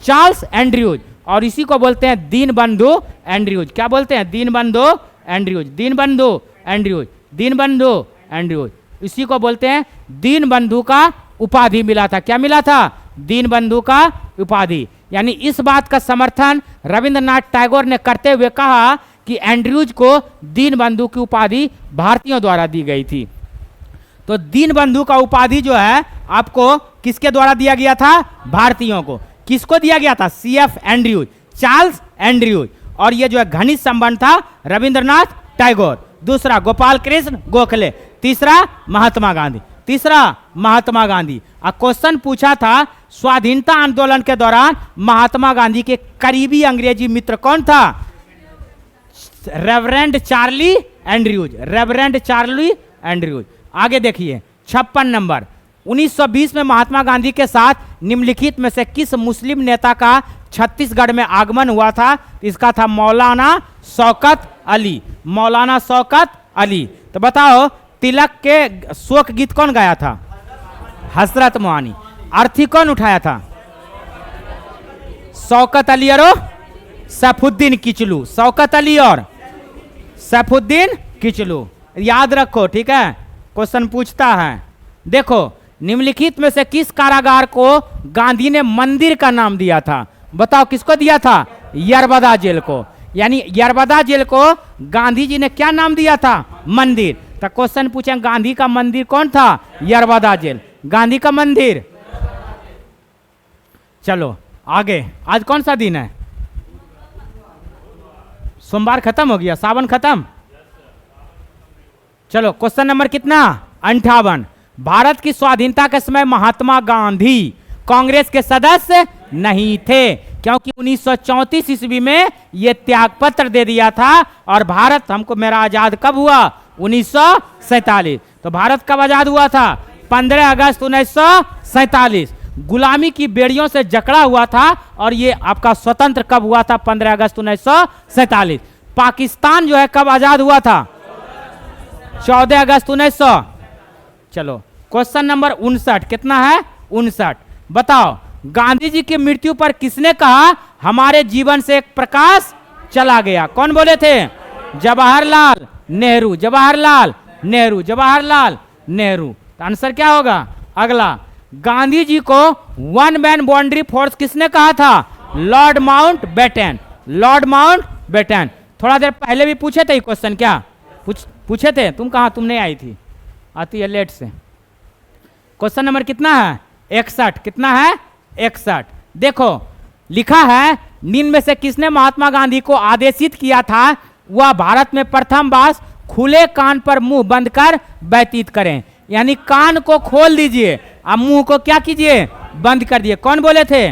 Speaker 1: चार्ल्स एंड्रयूज, और इसी को बोलते हैं दीनबंधु एंड्रयूज। क्या बोलते हैं? Deenbandhu Andrews, Deenbandhu Andrews, Deenbandhu Andrews. इसी को बोलते हैं दीनबंधु का उपाधि मिला था। क्या मिला था? दीनबंधु का उपाधि। यानी इस बात का समर्थन रविन्द्रनाथ टैगोर ने करते हुए कहा कि एंड्रयूज को दीनबंधु की उपाधि भारतीयों द्वारा दी गई थी। तो दीनबंधु का उपाधि जो है आपको किसके द्वारा दिया गया था? भारतीयों को। किसको दिया गया था? CF Andrews, Charles Andrews. और ये जो है घनिष्ठ संबंध था रविन्द्रनाथ टैगोर, दूसरा गोपाल कृष्ण गोखले, तीसरा महात्मा गांधी, तीसरा महात्मा गांधी। और क्वेश्चन पूछा था स्वाधीनता आंदोलन के दौरान महात्मा गांधी के करीबी अंग्रेजी मित्र कौन था? Reverend Charlie Andrews, reverend Charlie Andrews. आगे देखिए 56 नंबर, 1920 में महात्मा गांधी के साथ निम्नलिखित में से किस मुस्लिम नेता का छत्तीसगढ़ में आगमन हुआ था? इसका था मौलाना शौकत अली, मौलाना शौकत अली। तो बताओ, तिलक के शोक गीत कौन गाया था? हजरत मोहानी। अर्थी कौन उठाया था? शौकत अली और सैफुद्दीन किचलू, शौकत अली और सैफुद्दीन किचलू। याद रखो, ठीक है, क्वेश्चन पूछता है। देखो, निम्नलिखित में से किस कारागार को गांधी ने मंदिर का नाम दिया था? बताओ किसको दिया था? यरबदा जेल को। यानी यरबदा जेल को गांधी जी ने क्या नाम दिया था? मंदिर। तो क्वेश्चन पूछे गांधी का मंदिर कौन था? यरबदा जेल, गांधी का मंदिर। चलो आगे, आज कौन सा दिन है? सोमवार खत्म हो गया, सावन खत्म। चलो क्वेश्चन नंबर कितना? 58। भारत की स्वाधीनता के समय महात्मा गांधी कांग्रेस के सदस्य नहीं थे, क्योंकि 1934 ईस्वी में यह त्याग पत्र दे दिया था। और भारत हमको मेरा आजाद कब हुआ? 1947। तो भारत कब आजाद हुआ था? 15 अगस्त 1947। गुलामी की बेड़ियों से जकड़ा हुआ था, और ये आपका स्वतंत्र कब हुआ था? 15 अगस्त 1947। पाकिस्तान जो है कब आजाद हुआ था? 14 अगस्त 1900। चलो क्वेश्चन नंबर 59, कितना है? 59। बताओ, गांधी जी की मृत्यु पर किसने कहा हमारे जीवन से एक प्रकाश चला गया? कौन बोले थे? जवाहरलाल नेहरू, जवाहरलाल नेहरू, जवाहरलाल नेहरू। तो आंसर क्या होगा? अगला, गांधी जी को वन मैन बाउंड्री फोर्स किसने कहा था? Lord Mountbatten, lord Mountbatten. थोड़ा देर पहले भी पूछे थे ये क्वेश्चन, क्या पूछे थे? तुम कहाँ, तुम नहीं आई थी, आती है लेट से। क्वेश्चन नंबर कितना है? 61। कितना है? 61। देखो लिखा है, निम्न में से किसने महात्मा गांधी को आदेशित किया था वह भारत में प्रथम बार खुले कान पर मुंह बंद कर व्यतीत करें? यानी कान को खोल दीजिए और मुंह को क्या कीजिए? बंद कर दिए। कौन बोले थे?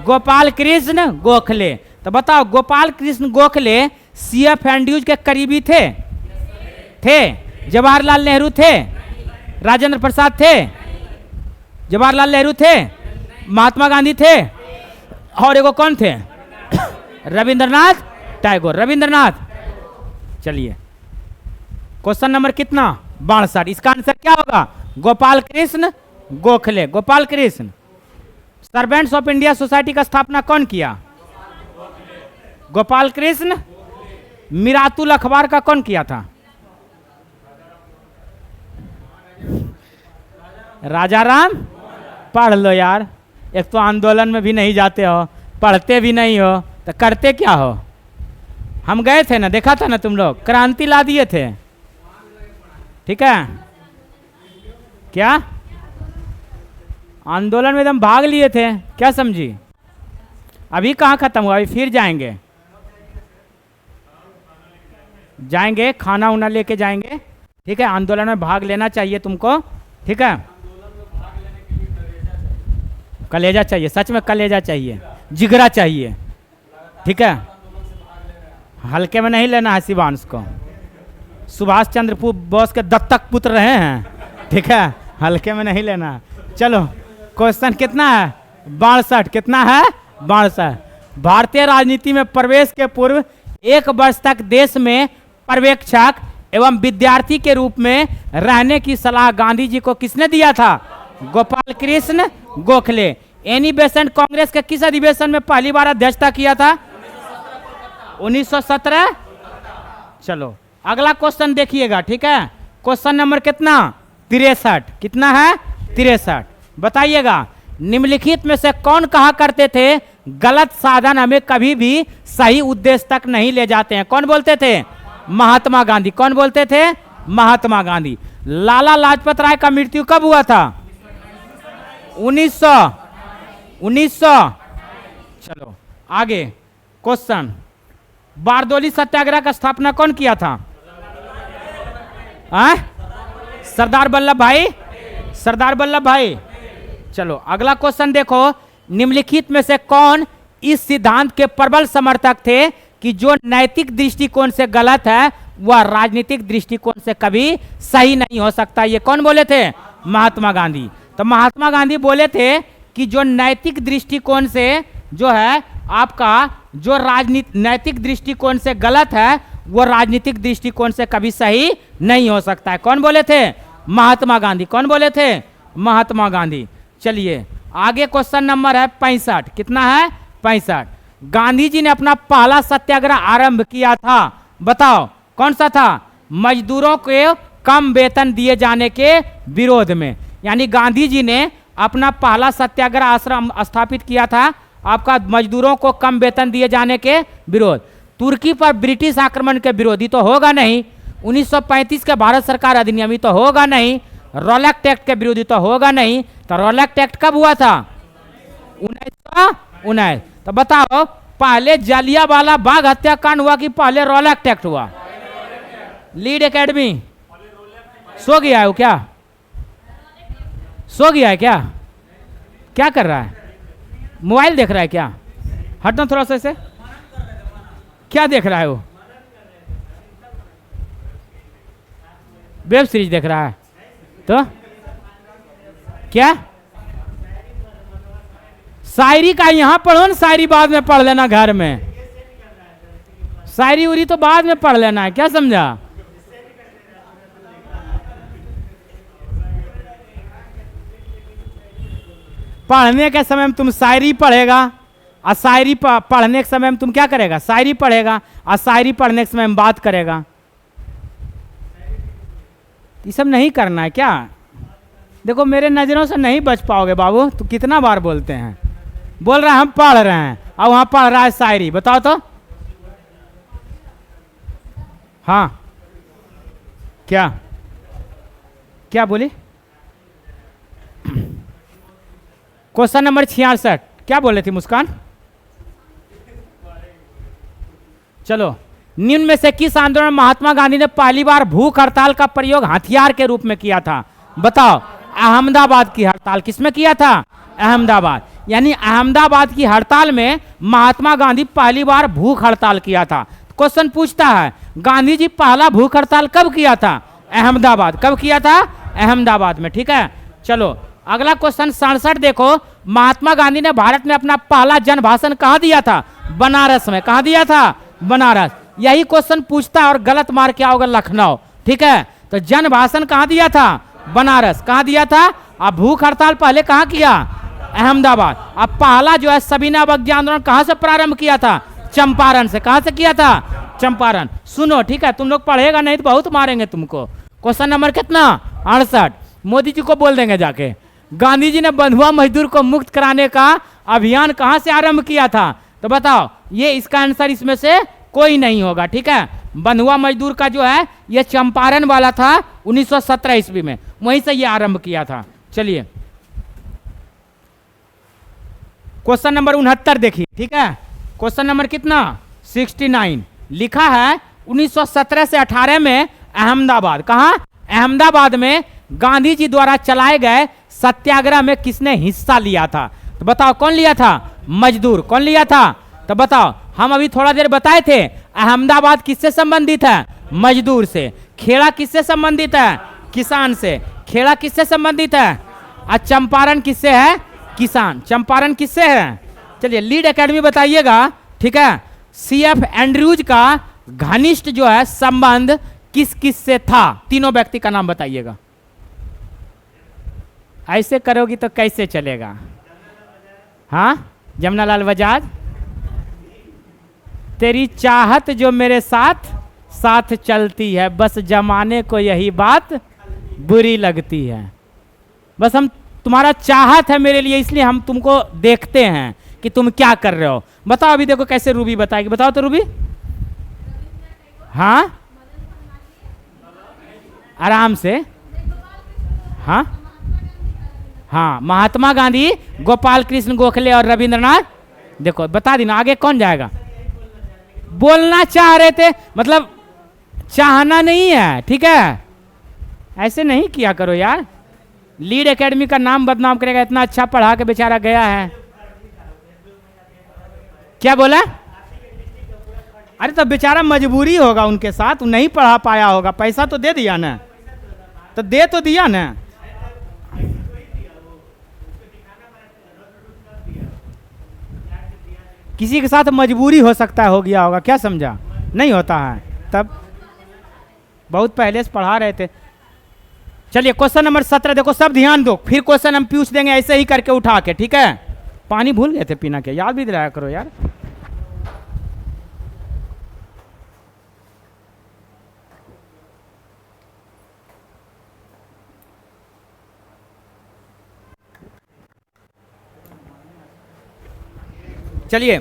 Speaker 1: गोपाल कृष्ण गोखले। तो बताओ गोपाल कृष्ण गोखले CF एंड्रूज के करीबी थे जवाहरलाल नेहरू थे, राजेंद्र प्रसाद थे, जवाहरलाल नेहरू थे, महात्मा गांधी थे, और एगो कौन थे? रविंद्रनाथ टैगोर। रविंद्रनाथ। चलिए क्वेश्चन नंबर कितना? 62। इसका आंसर क्या होगा? Gopal Krishna Gokhale. Gopal Krishna. Servants of India society का स्थापना कौन किया? गोपाल कृष्ण। मिरातुल अखबार का कौन किया था? राजा राम। पढ़ लो यार, एक तो आंदोलन में भी नहीं जाते हो, पढ़ते भी नहीं हो, तो करते क्या हो? हम गए थे ना, देखा था ना तुम लोग, क्रांति ला दिए थे। ठीक है, क्या आंदोलन में एकदम भाग लिए थे, क्या समझी? अभी कहाँ खत्म हुआ, अभी फिर जाएंगे खाना उना लेके जाएंगे। ठीक है, आंदोलन में भाग लेना चाहिए तुमको। ठीक है, कलेजा चाहिए, सच में कलेजा चाहिए, जिगरा चाहिए। ठीक है, हल्के में नहीं लेना है शिवांश को। सुभाष चंद्र बोस के दत्तक पुत्र रहे हैं। ठीक है, हल्के में नहीं लेना। चलो क्वेश्चन कितना है? 62। कितना है? 62। भारतीय राजनीति में प्रवेश के पूर्व 1 वर्ष तक देश में पर्यवेक्षक एवं विद्यार्थी के रूप में रहने की सलाह गांधी जी को किसने दिया था? गोपाल कृष्ण गोखले। एनी बेसेंट कांग्रेस के किस अधिवेशन में पहली बार अध्यक्षता किया था? 1917। चलो अगला क्वेश्चन देखिएगा। ठीक है, क्वेश्चन नंबर कितना? 63। कितना है? 63। बताइएगा, निम्नलिखित में से कौन कहा करते थे गलत साधन हमें कभी भी सही उद्देश्य तक नहीं ले जाते हैं? कौन बोलते थे? महात्मा गांधी। कौन बोलते थे? महात्मा गांधी। लाला लाजपत राय का मृत्यु कब हुआ था? 1900। चलो आगे क्वेश्चन, बारदोली सत्याग्रह का स्थापना कौन किया था? सरदार वल्लभ भाई। सरदार वल्लभ भाई। चलो अगला क्वेश्चन देखो, निम्नलिखित में से कौन इस सिद्धांत के प्रबल समर्थक थे कि जो नैतिक दृष्टिकोण से गलत है वह राजनीतिक दृष्टिकोण से कभी सही नहीं हो सकता? ये कौन बोले थे? महात्मा गांधी। तो महात्मा गांधी बोले थे कि जो नैतिक दृष्टिकोण से जो है आपका जो नैतिक दृष्टिकोण से गलत है वो राजनीतिक दृष्टिकोण से कभी सही नहीं हो सकता है। कौन बोले थे? महात्मा गांधी। कौन बोले थे? महात्मा गांधी। चलिए आगे क्वेश्चन नंबर है 65। कितना है? 65। गांधी जी ने अपना पहला सत्याग्रह आरंभ किया था, बताओ कौन सा था? मजदूरों को कम वेतन दिए जाने के विरोध में। यानी गांधी जी ने अपना पहला सत्याग्रह आश्रम स्थापित किया था आपका मजदूरों को कम वेतन दिए जाने के विरोध। तुर्की पर ब्रिटिश आक्रमण के विरोधी तो होगा नहीं, 1935 के भारत सरकार अधिनियम तो होगा नहीं, रॉलेक्ट एक्ट के विरोधी तो होगा नहीं। तो रॉलेक्ट एक्ट कब हुआ था? 1919। तो बताओ पहले जालियांवाला बाग हत्याकांड हुआ कि पहले रॉलेक्ट एक्ट हुआ? लीड एकेडमी सो गया है वो? क्या सो गया है? क्या कर रहा है? मोबाइल देख रहा है क्या? हटना थोड़ा सा इसे। क्या देख रहा है वो? वेब सीरीज देख रहा है। तो क्या शायरी का यहां पढ़ो ना, शायरी बाद में पढ़ लेना घर में। शायरी उरी तो बाद में पढ़ लेना है, क्या समझा? पढ़ने के समय में तुम शायरी पढ़ेगा और शायरी पढ़ने के समय में तुम क्या करेगा? शायरी पढ़ेगा और शायरी पढ़ने के समय में बात करेगा। ये सब नहीं करना है क्या? देखो मेरे नज़रों से नहीं बच पाओगे बाबू। तो कितना बार बोलते हैं, बोल रहे हैं हम पढ़ रहे हैं और वहां पढ़ रहा है शायरी। बताओ तो। हाँ क्या क्या बोली? क्वेश्चन नंबर 66 क्या बोले थी मुस्कान? चलो, निम्न में से किस आंदोलन में महात्मा गांधी ने पहली बार भूख हड़ताल का प्रयोग हथियार के रूप में किया था? बताओ। अहमदाबाद की हड़ताल किसमें किया था? अहमदाबाद। यानी अहमदाबाद की हड़ताल में महात्मा गांधी पहली बार भूख हड़ताल किया था। क्वेश्चन पूछता है गांधी जी पहला भूख हड़ताल कब किया था? अहमदाबाद। कब किया था? अहमदाबाद में। ठीक है, चलो अगला क्वेश्चन 67 देखो। महात्मा गांधी ने भारत में अपना पहला जन भाषण कहाँ दिया था? बनारस में। कहाँ दिया था? बनारस। यही क्वेश्चन पूछता है और गलत मार क्या होगा? लखनऊ। ठीक है, तो जन भाषण कहाँ दिया था? बनारस। कहाँ दिया था? अब भूख हड़ताल पहले कहाँ किया? अहमदाबाद। अब पहला जो है सविनय अवज्ञा आंदोलन कहाँ से प्रारंभ किया था? चंपारण से। कहाँ से किया था? चंपारण। सुनो, ठीक है, तुम लोग पढ़ेगा नहीं तो बहुत मारेंगे तुमको। क्वेश्चन नंबर कितना? 68। मोदी जी को बोल देंगे जाके। गांधी जी ने बंधुआ मजदूर को मुक्त कराने का अभियान कहां से आरंभ किया था? तो बताओ, ये इसका आंसर इसमें से कोई नहीं होगा। ठीक है, बंधुआ मजदूर का जो है ये चंपारण वाला था 1917 ईस्वी में, वहीं से ये आरंभ किया था। चलिए क्वेश्चन नंबर 69 देखिए। ठीक है, क्वेश्चन नंबर कितना? 69। लिखा है 1917 से 18 में अहमदाबाद। कहा? अहमदाबाद में गांधी जी द्वारा चलाए गए सत्याग्रह में किसने हिस्सा लिया था? तो बताओ कौन लिया था? मजदूर। कौन लिया था? तो बताओ, हम अभी थोड़ा देर बताए थे अहमदाबाद किससे संबंधित है? मजदूर से। खेड़ा किससे संबंधित है? किसान से। खेड़ा किससे संबंधित है? और चंपारण किससे है? किसान। चंपारण किससे है? चलिए लीड एकेडमी बताइएगा। ठीक है, CF एंड्रयूज का घनिष्ठ जो है संबंध किस किस से था? तीनों व्यक्ति का नाम बताइएगा। ऐसे करोगी तो कैसे चलेगा? हाँ, जमनालाल बजाज। तेरी चाहत जो मेरे साथ साथ चलती है, बस जमाने को यही बात बुरी लगती है। बस हम तुम्हारा चाहत है मेरे लिए, इसलिए हम तुमको देखते हैं कि तुम क्या कर रहे हो। बताओ अभी देखो कैसे रूबी बताएगी। बताओ तो रूबी। हाँ, आराम से। हाँ हाँ, महात्मा गांधी, गोपाल कृष्ण गोखले और रविंद्रनाथ। देखो बता दी ना, आगे कौन जाएगा? बोलना चाह रहे थे, मतलब चाहना नहीं है। ठीक है, ऐसे नहीं किया करो यार। लीड एकेडमी का नाम बदनाम करेगा। इतना अच्छा पढ़ा के बेचारा गया है। क्या बोला? अरे तो बेचारा मजबूरी होगा उनके साथ, नहीं पढ़ा पाया होगा। पैसा तो दे दिया ना, तो दे तो दिया ना। किसी के साथ मजबूरी हो सकता है, हो गया होगा। क्या समझा? नहीं होता है तब, बहुत पहले से पढ़ा रहे थे। चलिए क्वेश्चन नंबर 17 देखो, सब ध्यान दो, फिर क्वेश्चन हम पूछ देंगे ऐसे ही करके उठा के। ठीक है, पानी भूल गए थे पीना, के याद भी दिलाया करो यार। चलिए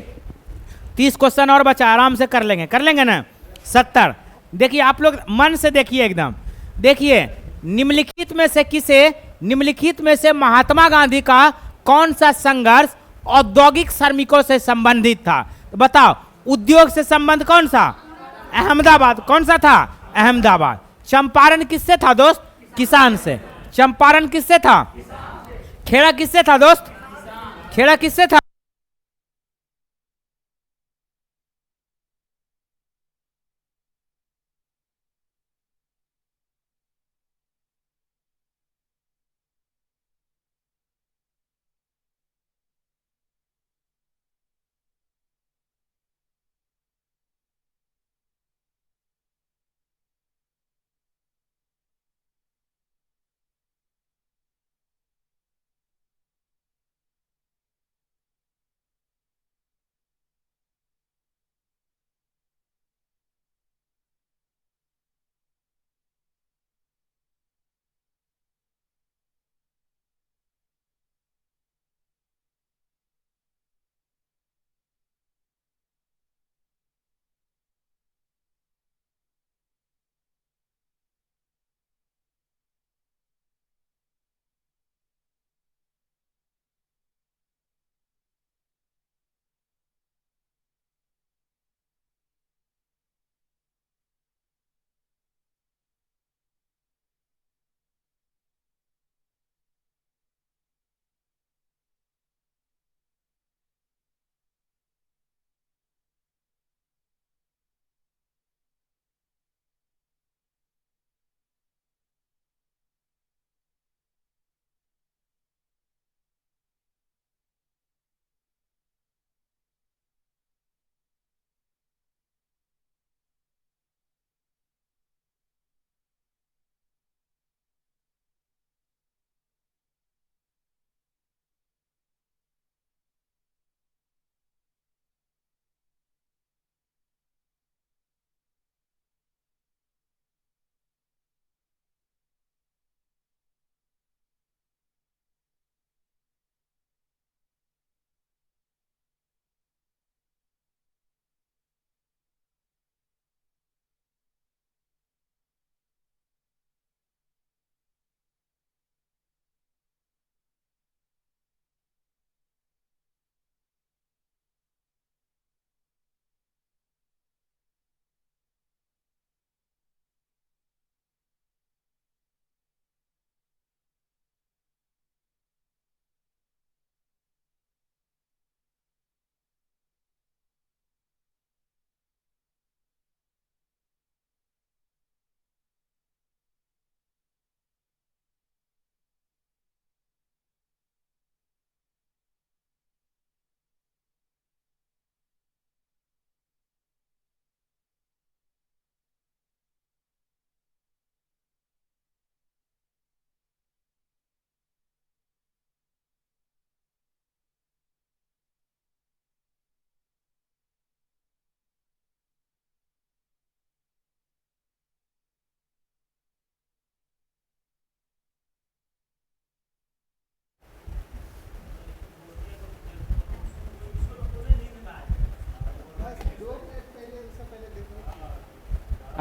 Speaker 1: 30 क्वेश्चन और बचा, आराम से कर लेंगे। कर लेंगे ना? 70 देखिए, आप लोग मन से देखिए एकदम। देखिए, निम्नलिखित में से महात्मा गांधी का कौन सा संघर्ष औद्योगिक श्रमिकों से संबंधित था? तो बताओ, उद्योग से संबंध कौन सा? अहमदाबाद। कौन सा था? अहमदाबाद। चंपारण किससे था दोस्त? किसान से। चंपारण किससे था? खेड़ा किससे था दोस्त? खेड़ा किससे था?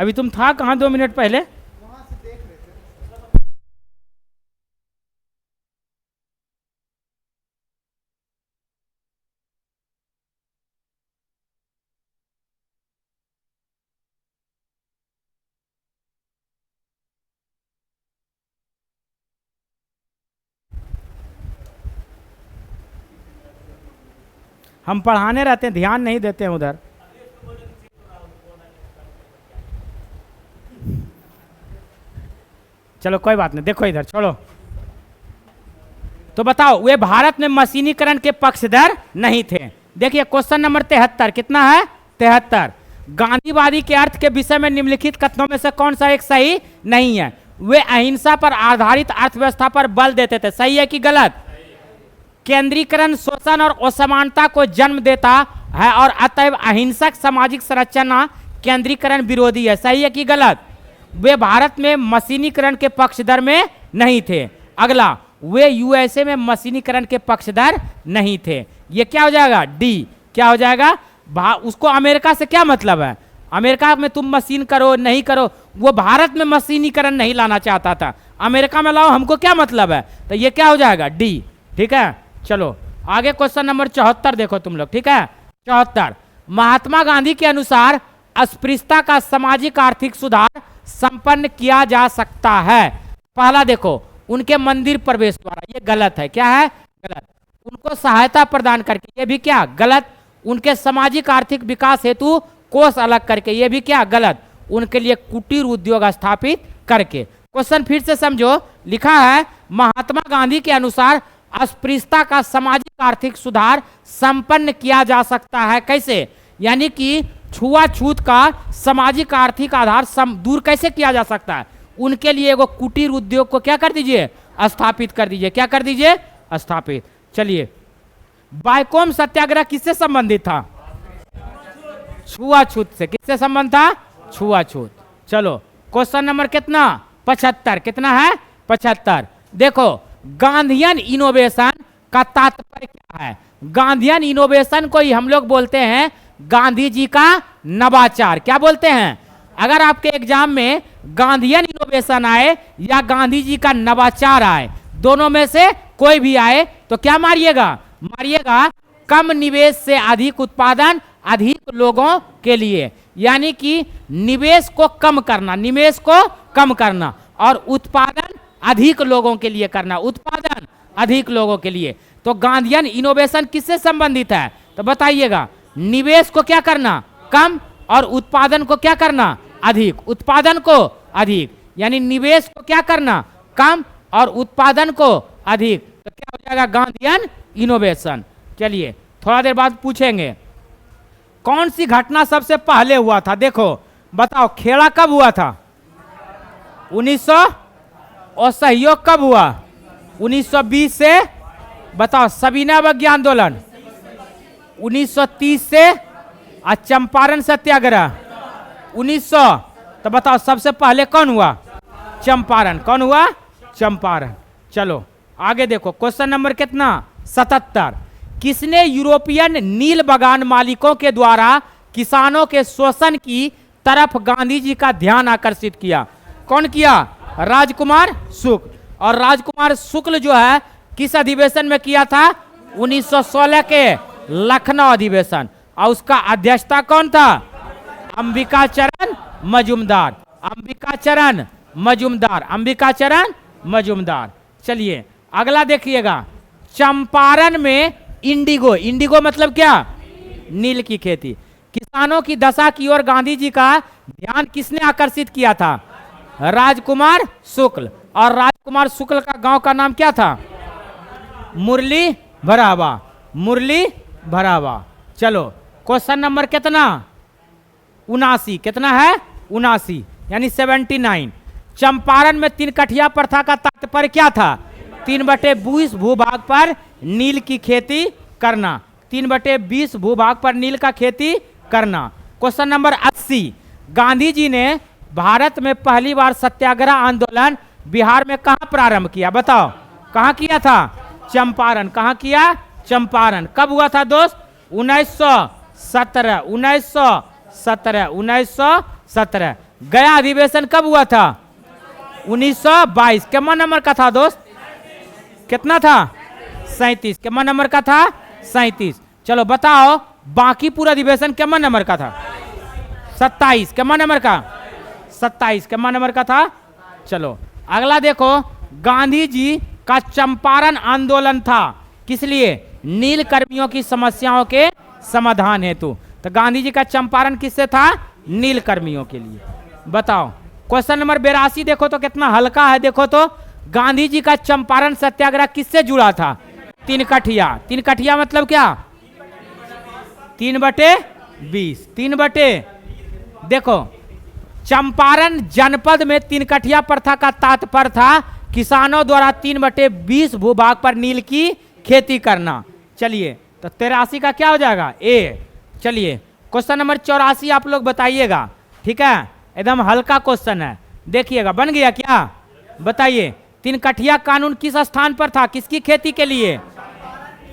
Speaker 1: अभी तुम था कहाँ 2 मिनट पहले? हम पढ़ाने रहते हैं, ध्यान नहीं देते हैं उधर। चलो कोई बात नहीं, देखो इधर, छोड़ो। तो बताओ, वे भारत में मशीनीकरण के पक्षधर नहीं थे। देखिए क्वेश्चन नंबर 73 कितना है? 73। गांधीवादी के अर्थ के विषय में निम्नलिखित कथनों में से कौन सा एक सही नहीं है? वे अहिंसा पर आधारित अर्थव्यवस्था पर बल देते थे। सही है कि गलत? केंद्रीकरण शोषण और असमानता को जन्म देता है और अतएव अहिंसक सामाजिक संरचना केंद्रीकरण विरोधी है। सही है कि गलत? वे भारत में मशीनीकरण के पक्षधर में नहीं थे। अगला, वे यूएसए में मशीनीकरण के पक्षधर नहीं थे। ये क्या हो जाएगा? डी। क्या हो जाएगा? उसको अमेरिका से क्या मतलब है? अमेरिका में तुम मशीन करो नहीं करो, वो भारत में मशीनीकरण नहीं लाना चाहता था। अमेरिका में लाओ, हमको क्या मतलब है? तो ये क्या हो जाएगा? डी। ठीक है, चलो आगे क्वेश्चन नंबर 74 देखो तुम लोग। ठीक है, 74। महात्मा गांधी के अनुसार अस्पृश्यता का सामाजिक आर्थिक सुधार संपन्न किया जा सकता है। पहला देखो, उनके मंदिर प्रवेश द्वारा, ये गलत है। क्या है? गलत। उनको सहायता प्रदान करके, ये भी क्या? गलत। उनके सामाजिक आर्थिक विकास हेतु कोष अलग करके, ये भी क्या? गलत। उनके लिए कुटीर उद्योग स्थापित करके। क्वेश्चन फिर से समझो, लिखा है महात्मा गांधी के अनुसार अस्पृश्यता का सामाजिक आर्थिक सुधार संपन्न किया जा सकता है। कैसे? यानी कि छुआछूत का सामाजिक आर्थिक आधार दूर कैसे किया जा सकता है? उनके लिए एगो कुटीर उद्योग को क्या कर दीजिए? स्थापित कर दीजिए। क्या कर दीजिए? स्थापित। चलिए, बायकोम सत्याग्रह किससे संबंधित था? छुआछूत से। किससे संबंध था? छुआछूत। चलो क्वेश्चन नंबर कितना? 75। कितना है? 75। देखो, गांधीयन इनोवेशन का तात्पर्य क्या है? गांधीयन इनोवेशन को ही हम लोग बोलते हैं गांधी जी का नवाचार। क्या बोलते हैं? अगर आपके एग्जाम में गांधीयन इनोवेशन आए या गांधी जी का नवाचार आए, दोनों में से कोई भी आए तो क्या मारिएगा? मारिएगा कम निवेश से अधिक उत्पादन अधिक लोगों के लिए। यानी कि निवेश को कम करना, निवेश को कम करना और उत्पादन अधिक लोगों के लिए करना, उत्पादन अधिक लोगों के लिए। तो गांधीयन इनोवेशन किससे संबंधित है? तो बताइएगा। निवेश को क्या करना? कम, और उत्पादन को क्या करना? अधिक। उत्पादन को अधिक, यानी निवेश को क्या करना? कम और उत्पादन को अधिक। तो क्या हो जाएगा? Gandhian innovation. चलिए थोड़ा देर बाद पूछेंगे कौन सी घटना सबसे पहले हुआ था। देखो बताओ, खेड़ा कब हुआ था? 1900। और सहयोग कब हुआ? 1920 से। बताओ, सविनय आंदोलन 1930 से। और चंपारण सत्याग्रह 1900। तो बताओ सबसे पहले कौन हुआ? चंपारण। कौन हुआ? चंपारण। चलो आगे देखो, क्वेश्चन नंबर कितना? 77। किसने यूरोपियन नील बागान मालिकों के द्वारा किसानों के शोषण की तरफ गांधी जी का ध्यान आकर्षित किया? कौन किया? राजकुमार शुक्ल। और राजकुमार शुक्ल जो है किस अधिवेशन में किया था? 1916 के लखनऊ अधिवेशन। और उसका अध्यक्षता कौन था? अंबिकाचरण मजूमदार। अंबिकाचरण मजूमदार। अंबिकाचरण मजूमदार। चलिए अगला देखिएगा, चंपारण में इंडिगो, इंडिगो मतलब क्या? नील की खेती। किसानों की दशा की ओर गांधी जी का ध्यान किसने आकर्षित किया था? राजकुमार शुक्ल। और राजकुमार शुक्ल का गांव का नाम क्या था? मुरली भरावा। मुरली भरावा। चलो क्वेश्चन नंबर कितना? 79। कितना है? 79 यानी 79। चंपारण में 3 कठिया प्रथा का तात्पर्य क्या था? 3/20 भूभाग पर नील की खेती करना। 3/20 भूभाग पर नील का खेती करना। Question number 80। गांधी जी ने भारत में पहली बार सत्याग्रह आंदोलन बिहार में कहां प्रारंभ किया? बताओ कहां किया था? चंपारण। कहां किया? चंपारण। कब हुआ था दोस्त? 1917। 1917। 1917। गया अधिवेशन कब हुआ था? 1922। कितना नंबर का था दोस्त? कितना था? 37। कितना नंबर का था? 37। चलो बताओ बांकीपुर अधिवेशन कितना नंबर का था? 27। कितना नंबर का? 27। कितना नंबर का था? चलो अगला देखो, गांधी जी का चंपारण आंदोलन था किस लिए? नील कर्मियों की समस्याओं के समाधान हेतु। तो गांधी जी का चंपारण किससे था? नील कर्मियों के लिए। बताओ क्वेश्चन नंबर 82 देखो तो कितना हल्का है। देखो तो गांधी जी का चंपारण सत्याग्रह किससे जुड़ा था? 3 कठिया। 3 कठिया मतलब क्या? 3/20। 3/, देखो चंपारण जनपद में 3 कठिया प्रथा का तात्पर्य था किसानों द्वारा 3/20 भूभाग पर नील की खेती करना। चलिए तो 83 का क्या हो जाएगा? ए। चलिए क्वेश्चन नंबर 84 आप लोग बताइएगा, ठीक है, एकदम हल्का क्वेश्चन है, देखिएगा। बन गया क्या? बताइए 3 कठिया कानून किस स्थान पर था? किसकी खेती के लिए?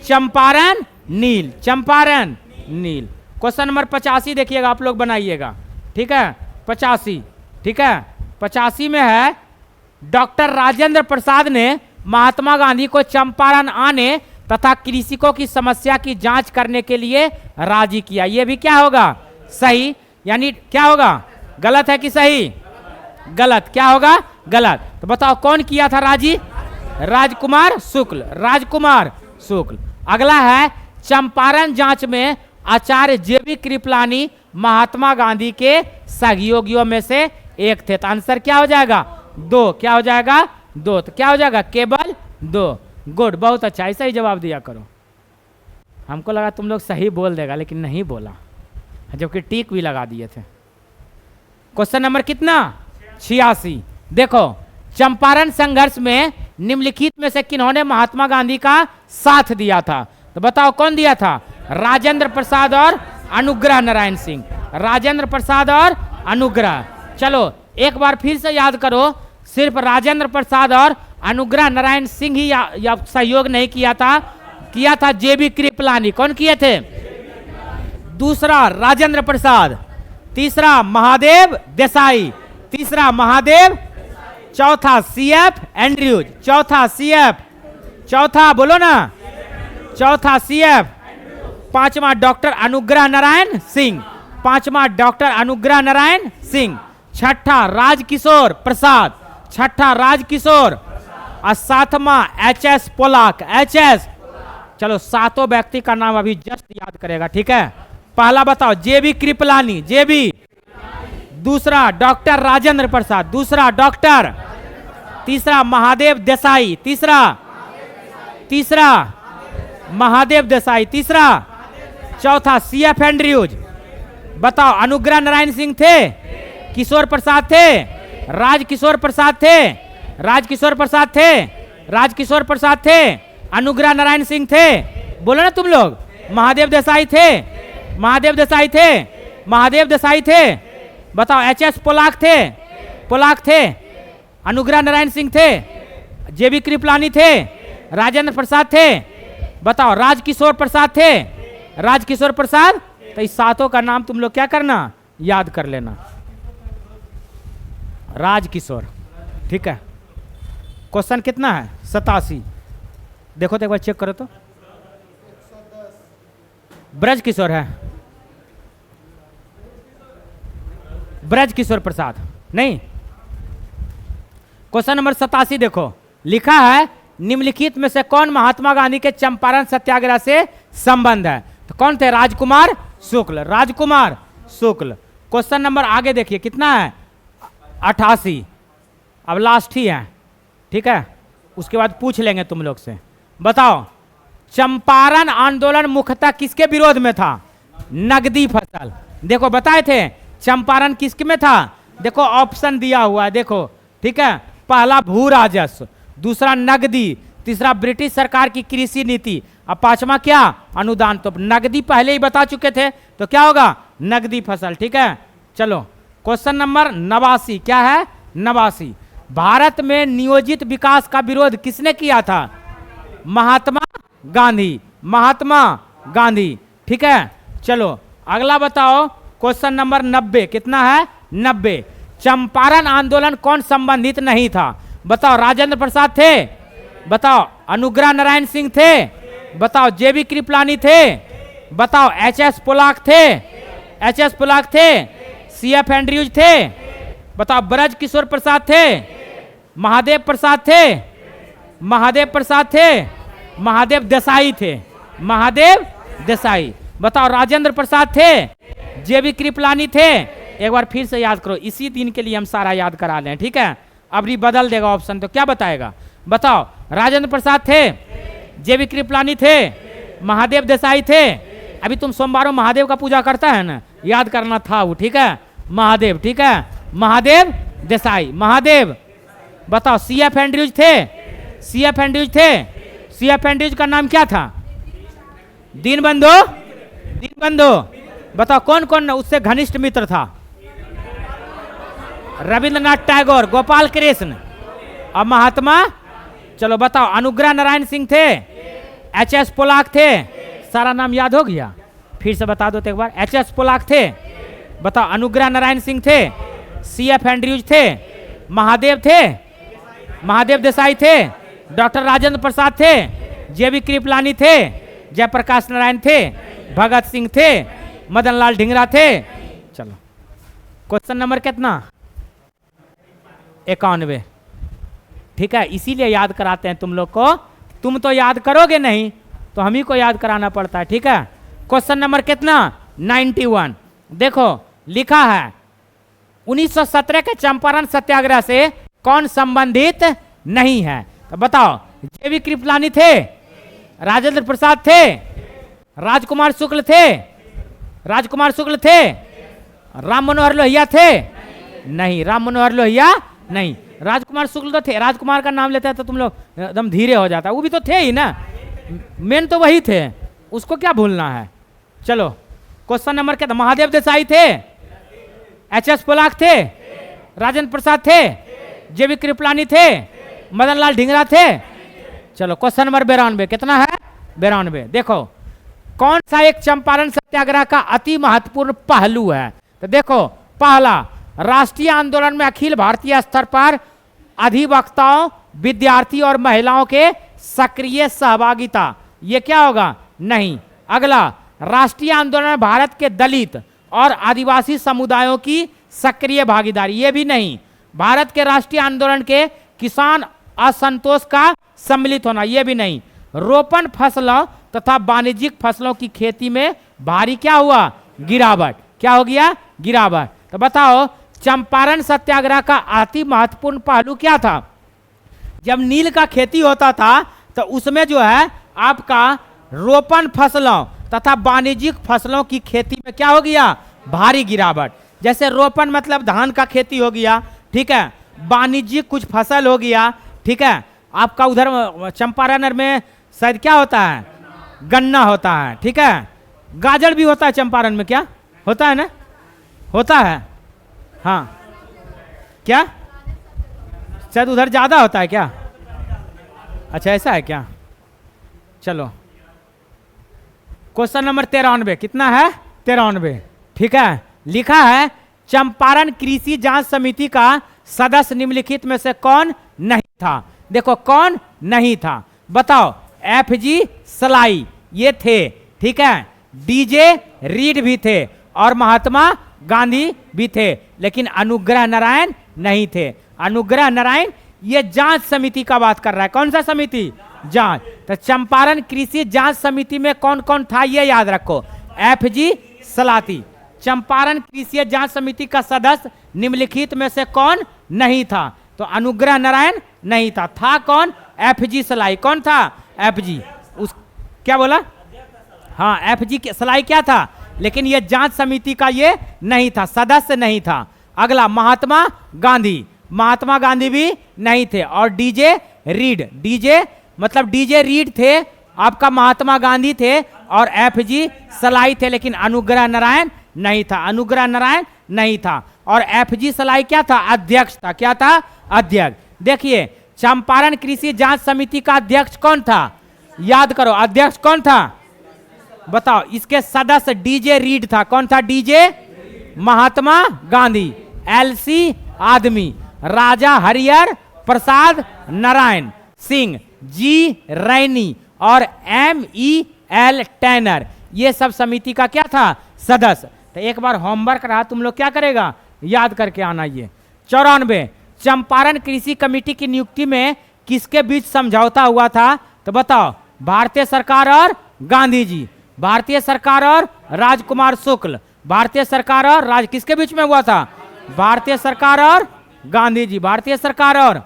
Speaker 1: चंपारण नील। चंपारण नील। क्वेश्चन नंबर 85 देखिएगा, आप लोग बनाइएगा, ठीक है। 85, ठीक है। 85 में है डॉक्टर राजेंद्र प्रसाद ने महात्मा गांधी को चंपारण आने तथा कृषकों की समस्या की जांच करने के लिए राजी किया। यह भी क्या होगा? सही। यानी क्या होगा? गलत है कि सही? गलत। क्या होगा? गलत। तो बताओ कौन किया था राजी? राजकुमार शुक्ल। राजकुमार शुक्ल। अगला है चंपारण जांच में आचार्य जेबी कृपलानी महात्मा गांधी के सहयोगियों में से एक थे। तो आंसर क्या हो जाएगा? 2। क्या हो जाएगा? 2। तो क्या हो जाएगा? केवल 2। गुड, बहुत अच्छा, ऐसा ही जवाब दिया करो। हमको लगा तुम लोग सही बोल देगा लेकिन नहीं बोला, जबकि टिक भी लगा दिए थे। क्वेश्चन नंबर कितना? 86। देखो चंपारण संघर्ष में निम्नलिखित में से किन्होंने महात्मा गांधी का साथ दिया था? तो बताओ कौन दिया था? राजेंद्र प्रसाद और अनुग्रह नारायण सिंह। राजेंद्र प्रसाद और अनुग्रह। चलो एक बार फिर से याद करो, सिर्फ राजेंद्र प्रसाद और अनुग्रह नारायण सिंह ही या सहयोग नहीं किया था जेबी कृपलानी। कौन किए थे? दूसरा राजेंद्र प्रसाद, तीसरा महादेव देसाई, तीसरा महादेव, चौथा सीएफ एंड्रयूज, चौथा सीएफ, चौथा बोलो ना, चौथा सीएफ, पांचवा डॉक्टर अनुग्रह नारायण सिंह, पांचवा डॉक्टर अनुग्रह नारायण सिंह, छठा राजकिशोर प्रसाद, छठा राजकिशोर, और सातवां एचएस पोलाक। एचएस, चलो सातों व्यक्ति का नाम अभी जस्ट याद करेगा, ठीक है। पहला बताओ जेबी कृपलानी, जेबी, दूसरा डॉक्टर राजेंद्र प्रसाद, दूसरा डॉक्टर, तीसरा महादेव देसाई, तीसरा महादेव देसाई, तीसरा, चौथा सीएफ एंड्रयूज। बताओ अनुग्रह नारायण सिंह थे, किशोर प्रसाद थे, राजकिशोर प्रसाद थे, राजकिशोर प्रसाद थे, राजकिशोर प्रसाद थे, अनुग्रह नारायण सिंह थे, बोलो ना तुम लोग, महादेव देसाई थे, महादेव देसाई थे, महादेव देसाई थे। बताओ एचएस पोलाक थे, पोलाक थे, अनुग्रह नारायण सिंह थे, जेबी कृपलानी थे, राजेंद्र प्रसाद थे। बताओ राजकिशोर प्रसाद थे, राजकिशोर प्रसाद। तो इस सातों का नाम तुम लोग क्या करना? याद कर लेना। राजकिशोर, ठीक है। क्वेश्चन कितना है? 87। देखो तो एक बार चेक करो तो, ब्रज किशोर है, ब्रज किशोर प्रसाद नहीं। क्वेश्चन नंबर 87 देखो, लिखा है निम्नलिखित में से कौन महात्मा गांधी के चंपारण सत्याग्रह से संबंध है? तो कौन थे? राजकुमार शुक्ल, राजकुमार शुक्ल। क्वेश्चन नंबर आगे देखिए कितना है? 88। अब लास्ट ही है, ठीक है, उसके बाद पूछ लेंगे तुम लोग से। बताओ चंपारण आंदोलन मुख्यतः किसके विरोध में था? नगदी फसल। देखो बताए थे चंपारण किसके में था? देखो ऑप्शन दिया हुआ है, देखो, ठीक है। पहला भू राजस्व, दूसरा नगदी, तीसरा ब्रिटिश सरकार की कृषि नीति, अब पांचवा क्या? अनुदान। तो नगदी पहले ही बता चुके थे, तो क्या होगा? नगदी फसल, ठीक है। चलो क्वेश्चन नंबर 89 क्या है? 89। भारत में नियोजित विकास का विरोध किसने किया था? महात्मा गांधी, महात्मा गांधी, ठीक है। चलो अगला बताओ क्वेश्चन नंबर 90 कितना है? 90। चंपारण आंदोलन कौन संबंधित नहीं था? बताओ, राजेंद्र प्रसाद थे? बताओ, अनुग्रह नारायण सिंह थे? बताओ, जेबी कृपलानी थे? बताओ, एच.एस. पोलाक थे? एच.एस. पोलाक थे? सी.एफ. एंड्रयूज थे? बताओ, ब्रज किशोर प्रसाद थे? महादेव प्रसाद थे? महादेव प्रसाद थे? महादेव देसाई थे? महादेव देसाई। बताओ, राजेंद्र प्रसाद थे? जेबी कृपलानी थे? एक बार फिर से याद करो, इसी दिन के लिए हम सारा याद करा लें, ठीक है? अब बदल देगा ऑप्शन, तो क्या बताएगा? बताओ, राजेंद्र प्रसाद थे? जेबी कृपलानी थे? महादेव देसाई थे? अभी तुम सोमवारों महादेव का पूजा करता है ना, याद करना था वो, ठीक है? महादेव, ठीक है? महादेव देसाई, महादेव। बताओ, सी.एफ. एंड्रयूज थे? सी.एफ. एंड्रयूज थे? सी.एफ. एंड्रयूज का नाम क्या था? दीनबंधु? दीनबंधु। बताओ, कौन कौन उससे घनिष्ठ मित्र था? रविंद्रनाथ टैगोर, गोपाल कृष्ण और महात्मा। चलो बताओ, अनुग्रह नारायण सिंह थे? एच.एस. पोलाक थे? सारा नाम याद हो गया? फिर से बता दो तो एक बार। एच.एस. पोलाक थे? बताओ, अनुग्रह नारायण सिंह थे? सी.एफ. एंड्रयूज थे? महादेव थे? महादेव देसाई थे? डॉक्टर राजेंद्र प्रसाद थे? जेबी कृपलानी थे? जयप्रकाश नारायण थे? भगत सिंह थे? मदन लाल ढींगरा थे? चलो, क्वेश्चन नंबर कितना? 91, ठीक है? इसीलिए याद कराते हैं तुम लोग को, तुम तो याद करोगे नहीं, तो हम ही को याद कराना पड़ता है, ठीक है? क्वेश्चन नंबर कितना? 91। देखो, लिखा है 1917 के चंपारण सत्याग्रह से कौन संबंधित नहीं है? तो बताओ, जेबी कृपलानी थे? राजेंद्र प्रसाद थे? राजकुमार शुक्ल थे? राजकुमार शुक्ल थे? राम मनोहर लोहिया थे? नहीं, राम मनोहर लोहिया नहीं। राजकुमार शुक्ल तो थे, राजकुमार का नाम लेते हैं तो तुम लोग एकदम धीरे हो जाता है, वो भी तो थे ही ना, मेन तो वही थे, उसको क्या भूलना है? चलो, क्वेश्चन नंबर क्या था? महादेव देसाई थे? एच.एस. पोलाक थे? राजेंद्र प्रसाद थे? जेबी कृपलानी थे? मदन लाल ढींगरा थे? चलो, क्वेश्चन नंबर 92 कितना है? 92। देखो, कौन सा एक चंपारण सत्याग्रह का अति महत्वपूर्ण पहलू है? तो देखो, पहला, राष्ट्रीय आंदोलन में अखिल भारतीय स्तर पर अधिवक्ताओं, विद्यार्थी और महिलाओं के सक्रिय सहभागिता, ये क्या होगा? नहीं। अगला, राष्ट्रीय आंदोलन में भारत के दलित और आदिवासी समुदायों की सक्रिय भागीदारी, ये भी नहीं। भारत के राष्ट्रीय आंदोलन के किसान असंतोष का सम्मिलित होना, ये भी नहीं। रोपण फसलों तथा वाणिज्यिक फसलों की खेती में भारी क्या हुआ? गिरावट। क्या हो गया? गिरावट। तो बताओ, चंपारण सत्याग्रह का अति महत्वपूर्ण पहलू क्या था? जब नील का खेती होता था तो उसमें जो है आपका रोपण फसलों तथा वाणिज्यिक फसलों की खेती में क्या हो गया? भारी गिरावट। जैसे रोपण मतलब धान का खेती हो गया, ठीक है? वाणिज्यिक कुछ फसल हो गया, ठीक है? आपका उधर चंपारण में शायद क्या होता है? गन्ना होता है, ठीक है? गाजर भी होता है चंपारण में, क्या होता है ना? होता है, हाँ। क्या शायद उधर ज्यादा होता है क्या? अच्छा, ऐसा है क्या? चलो, क्वेश्चन नंबर 93 कितना है? 93, ठीक है? लिखा है, चंपारण कृषि जांच समिति का सदस्य निम्नलिखित में से कौन नहीं था? देखो, कौन नहीं था? बताओ, एफ.जी. सलाई ये थे, ठीक है? डी.जे. रीड भी थे और महात्मा गांधी भी थे, लेकिन अनुग्रह नारायण नहीं थे। अनुग्रह नारायण ये जांच समिति का बात कर रहा है। कौन सा समिति? जांच। तो चंपारण कृषि जांच समिति में कौन कौन था ये याद रखो। एफ.जी. सलाती। चंपारण कृषि जांच समिति का सदस्य निम्नलिखित में से कौन नहीं था? तो अनुग्रह नारायण नहीं था। था कौन? एफ.जी. सलाई। कौन था? एफ.जी. उस क्या बोला? हाँ, एफ.जी. सलाई क्या था? लेकिन ये जांच समिति का ये नहीं था, सदस्य नहीं था। अगला, महात्मा गांधी। महात्मा गांधी भी नहीं थे। और डी.जे. रीड। डी.जे. मतलब डी.जे. रीड थे, आपका महात्मा गांधी थे और एफ.जी. सलाई थे, लेकिन अनुग्रह नारायण नहीं था। अनुग्रह नारायण नहीं था। और एफ.जी. सलाई क्या था? अध्यक्ष था। क्या था? अध्यक्ष। देखिए, चंपारण कृषि जांच समिति का अध्यक्ष कौन था? याद करो, अध्यक्ष कौन था? बताओ। इसके सदस्य डी.जे. रीड था। कौन था? डी.जे. महात्मा गांधी। एल.सी. आदमी, राजा हरिहर प्रसाद नारायण सिंह, जी रैनी और MEL टैनर, ये सब समिति का क्या था? सदस्य। तो एक बार होमवर्क रहा, तुम लोग क्या करेगा? याद करके आना। ये 94 चंपारण कृषि कमेटी की नियुक्ति में किसके बीच समझौता हुआ था? तो बताओ, भारतीय सरकार और गांधी जी, भारतीय सरकार और राजकुमार शुक्ल, भारतीय सरकार और किसके बीच में हुआ था? भारतीय सरकार और गांधी जी, भारतीय सरकार और।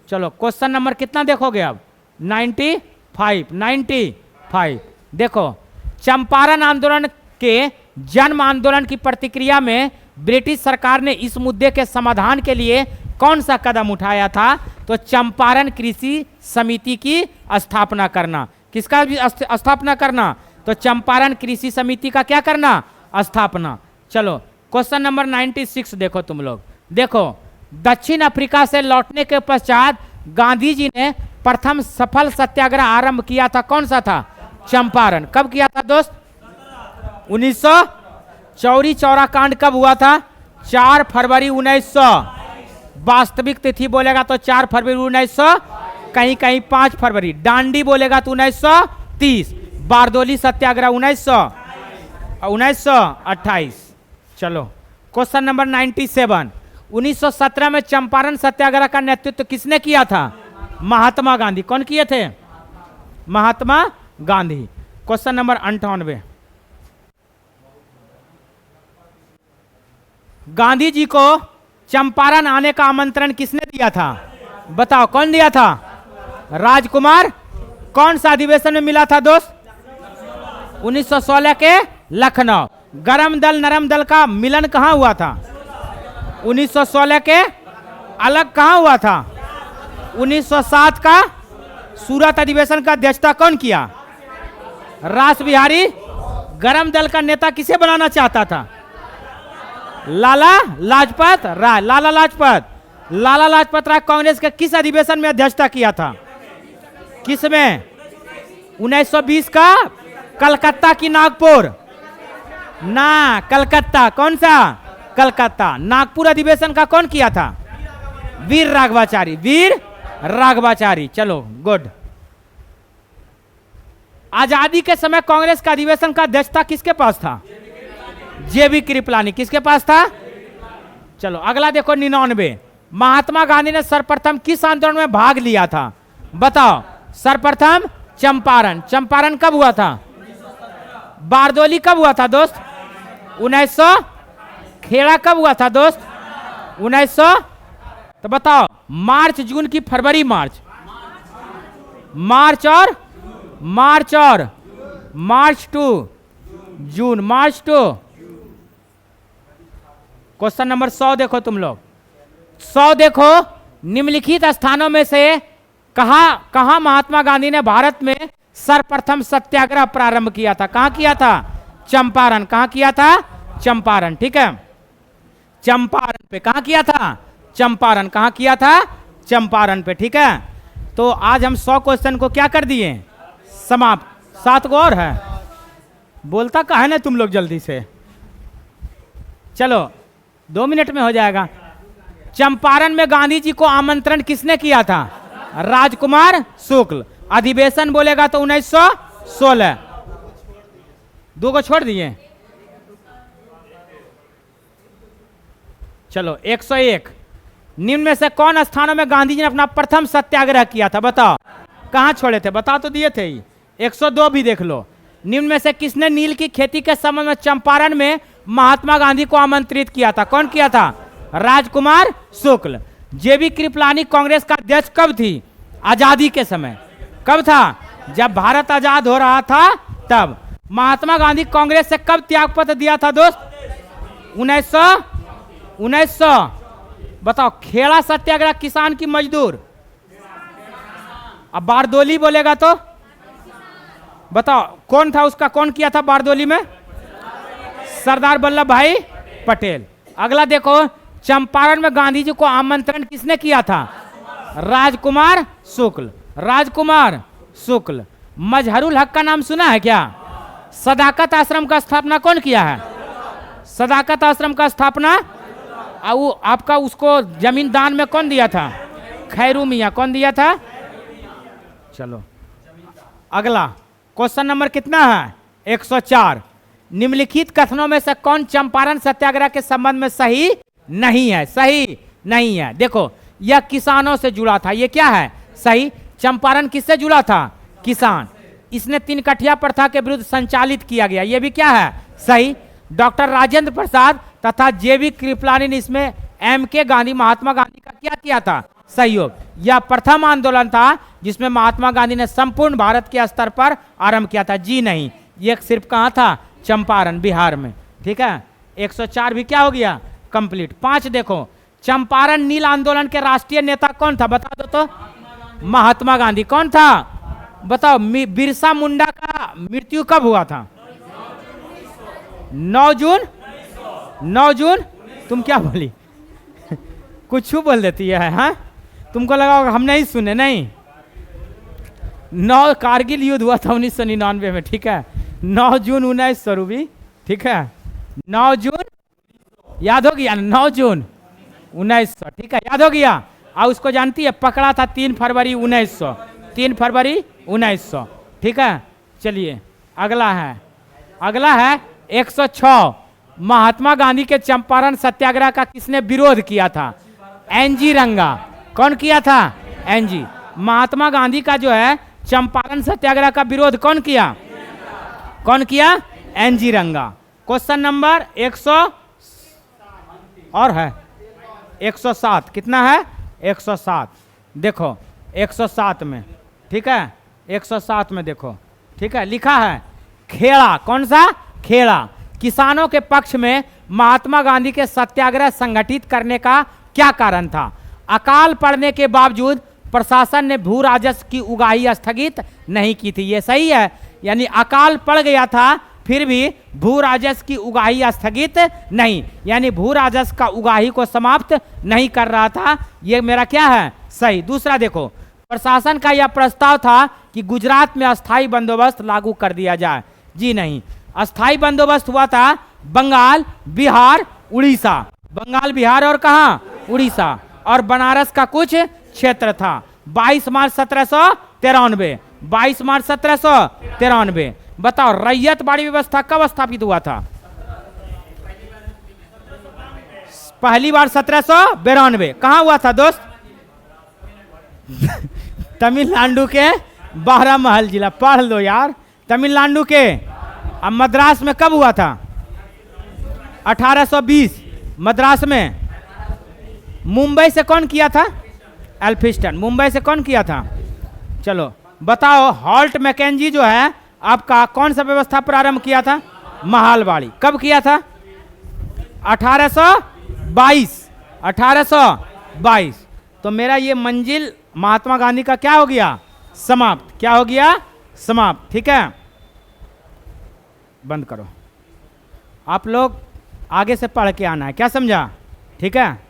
Speaker 1: चलो क्वेश्चन नंबर कितना देखोगे अब? 95। देखो, चंपारण आंदोलन के जन्म आंदोलन की प्रतिक्रिया में ब्रिटिश सरकार ने इस मुद्दे के समाधान के लिए कौन सा कदम उठाया था? तो चंपारण कृषि समिति की स्थापना करना। किसका भी स्थापना करना? तो चंपारण कृषि समिति का क्या करना? स्थापना। चलो क्वेश्चन नंबर 96 देखो तुम लोग। देखो, दक्षिण अफ्रीका से लौटने के पश्चात गांधी जी ने प्रथम सफल सत्याग्रह आरंभ किया था, कौन सा था? चंपारण। कब किया था दोस्त? 1900। चौरी चौरा कांड कब हुआ था? 4 फरवरी 1900। वास्तविक तिथि बोलेगा तो 4 फरवरी 1900, कहीं कहीं 5 फरवरी। डांडी बोलेगा तो 1930। बारदोली सत्याग्रह 1928। चलो क्वेश्चन नंबर 97 1917 में चंपारण सत्याग्रह का नेतृत्व किसने किया था? महात्मा गांधी। कौन किए थे? महात्मा गांधी। क्वेश्चन नंबर 98 गांधी जी को चंपारण आने का आमंत्रण किसने दिया था? बताओ, कौन दिया था? राजकुमार। कौन सा अधिवेशन में मिला था दोस्त? 1916 के लखनऊ। गरम दल नरम दल का मिलन कहां हुआ था? 1916 के अलग कहां हुआ था? 1907 का सूरत अधिवेशन का अध्यक्षता कौन किया? रास बिहारी। गरम दल का नेता किसे बनाना चाहता था? लाला लाजपत राय। लाला लाजपत राय कांग्रेस के किस अधिवेशन में अध्यक्षता किया था? किसमें? 1920 का कलकत्ता की नागपुर ना, कलकत्ता। कौन सा? कलकत्ता। नागपुर अधिवेशन का कौन किया था? वीर राघवाचारी। चलो गुड। आजादी के समय कांग्रेस का अधिवेशन का अध्यक्षता किसके पास था? JB कृपलानी। किसके पास था? चलो अगला देखो 99 महात्मा गांधी ने सर्वप्रथम किस आंदोलन में भाग लिया था? बताओ। सर्वप्रथम चंपारण। चंपारण कब हुआ था? बारदोली कब हुआ था दोस्त? 1900। खेड़ा कब हुआ था दोस्त? 1900। तो बताओ, मार्च जून की फरवरी? March to June. March to. Question number 100 देखो तुम लोग। 100 देखो, निम्नलिखित स्थानों में से कहां महात्मा गांधी ने भारत में सर्वप्रथम सत्याग्रह प्रारंभ किया था? कहां किया था? चंपारण। कहां किया था? चंपारण। ठीक है, चंपारण पे। कहां किया था? चंपारण। कहां किया था? चंपारण पे। ठीक है, तो आज हम 100 क्वेश्चन को क्या कर दिए? समाप्त। 7 को और है, बोलता कहा है ना तुम लोग जल्दी से। चलो 2 मिनट में हो जाएगा। चंपारण में गांधी जी को आमंत्रण किसने किया था? राजकुमार शुक्ल। अधिवेशन बोलेगा तो 1916। 2 को छोड़ दिए। चलो 101 निम्न में से कौन स्थानों में गांधी जी ने अपना प्रथम सत्याग्रह किया था? बताओ। कहां छोड़े थे? बता तो दिए थे ही। 102 भी देख लो। निम्न में से किसने नील की खेती के संबंध में चंपारण में महात्मा गांधी को आमंत्रित किया था? कौन किया था? राजकुमार शुक्ल। JB कृपलानी कांग्रेस का अध्यक्ष कब थी? आजादी के समय। कब था? जब भारत आजाद हो रहा था तब। महात्मा गांधी कांग्रेस से कब त्यागपत्र दिया था दोस्त? 1900। बताओ, खेड़ा सत्याग्रह किसान की मजदूर। अब बारदोली बोलेगा तो बताओ कौन था उसका? कौन किया था बारदोली में? सरदार वल्लभ भाई पटेल। अगला देखो, चंपारण में गांधी जी को आमंत्रण किसने किया था? राजकुमार शुक्ल। मजहरुल हक का नाम सुना है क्या? सदाकत आश्रम का स्थापना कौन किया है? सदाकत आश्रम का स्थापना वो आपका उसको जमीन दान में कौन दिया था? खैरू मियाँ। कौन दिया था? चलो अगला क्वेश्चन नंबर कितना है? 104। निम्नलिखित कथनों में से कौन चंपारण सत्याग्रह के संबंध में सही नहीं है? सही नहीं है। देखो यह किसानों से जुड़ा था, ये क्या है? सही। चंपारण किससे जुड़ा था? किसान। इसने 3 कठिया प्रथा के विरुद्ध संचालित किया गया, ये भी क्या है? सही। डॉक्टर राजेंद्र प्रसाद तथा जेबी कृपलानी ने इसमें M.K. गांधी, महात्मा गांधी का क्या किया था? सहयोग। यह प्रथम आंदोलन था जिसमें महात्मा गांधी ने संपूर्ण भारत के स्तर पर आरंभ किया था। जी नहीं, ये सिर्फ कहाँ था? चंपारण, बिहार में। ठीक है, 104 भी क्या हो गया? कंप्लीट। 5 देखो, चंपारण नील आंदोलन के राष्ट्रीय नेता कौन था? बता दो तो। महात्मा गांधी। कौन था? बताओ। बिरसा मुंडा का मृत्यु कब हुआ था? 9 जून। 9 जून। तुम क्या बोली? कुछ बोल देती है, हाँ? तुमको लगा होगा हम नहीं सुने। नहीं, 9 कारगिल युद्ध हुआ था 1999 में। ठीक है, 9 जून 1900 रूबी। ठीक है, 9 जून याद हो गया? 9 जून 1900। ठीक है, याद हो गया। और उसको जानती है? पकड़ा था 3 फरवरी 1900। 3 फरवरी 1900। ठीक है, चलिए अगला है 106। महात्मा गांधी के चंपारण सत्याग्रह का किसने विरोध किया था? एनजी रंगा। कौन किया था? एनजी। महात्मा गांधी का जो है चंपारण सत्याग्रह का विरोध कौन किया? कौन किया? एनजी रंगा। क्वेश्चन नंबर 100 और है 107। कितना है? 107। देखो 107 में, ठीक है, 107 में देखो, ठीक है, लिखा है खेड़ा। कौन सा? खेड़ा। किसानों के पक्ष में महात्मा गांधी के सत्याग्रह संगठित करने का क्या कारण था? अकाल पड़ने के बावजूद प्रशासन ने भू राजस्व की उगाही स्थगित नहीं की थी। ये सही है, यानी अकाल पड़ गया था फिर भी भू राजस्व की उगाही स्थगित नहीं, यानी भू राजस्व का उगाही को समाप्त नहीं कर रहा था। ये मेरा क्या है? सही। दूसरा देखो, प्रशासन का यह प्रस्ताव था कि गुजरात में अस्थायी बंदोबस्त लागू कर दिया जाए। जी नहीं, अस्थायी बंदोबस्त हुआ था बंगाल, बिहार, उड़ीसा। बंगाल, बिहार और कहाँ? उड़ीसा। और बनारस का कुछ क्षेत्र था। 22 मार्च 1793। 22 मार्च 1793। बताओ, रैयत बाड़ी व्यवस्था कब स्थापित हुआ था? पहली बार 1792। कहाँ हुआ था दोस्त? तमिलनाडु के बारामहल जिला। पढ़ लो यार, तमिलनाडु के। अब मद्रास में कब हुआ था? 1820 मद्रास में। मुंबई से कौन किया था? एल्फिस्टन। मुंबई से कौन किया था? चलो बताओ, हॉल्ट मैकेंजी जो है आपका कौन सा व्यवस्था प्रारंभ किया था? महालवाड़ी। कब किया था? 1822। 1822। तो मेरा ये मंजिल महात्मा गांधी का क्या हो गया? समाप्त। क्या हो गया? समाप्त। ठीक है, बंद करो। आप लोग आगे से पढ़ के आना है, क्या समझा? ठीक है।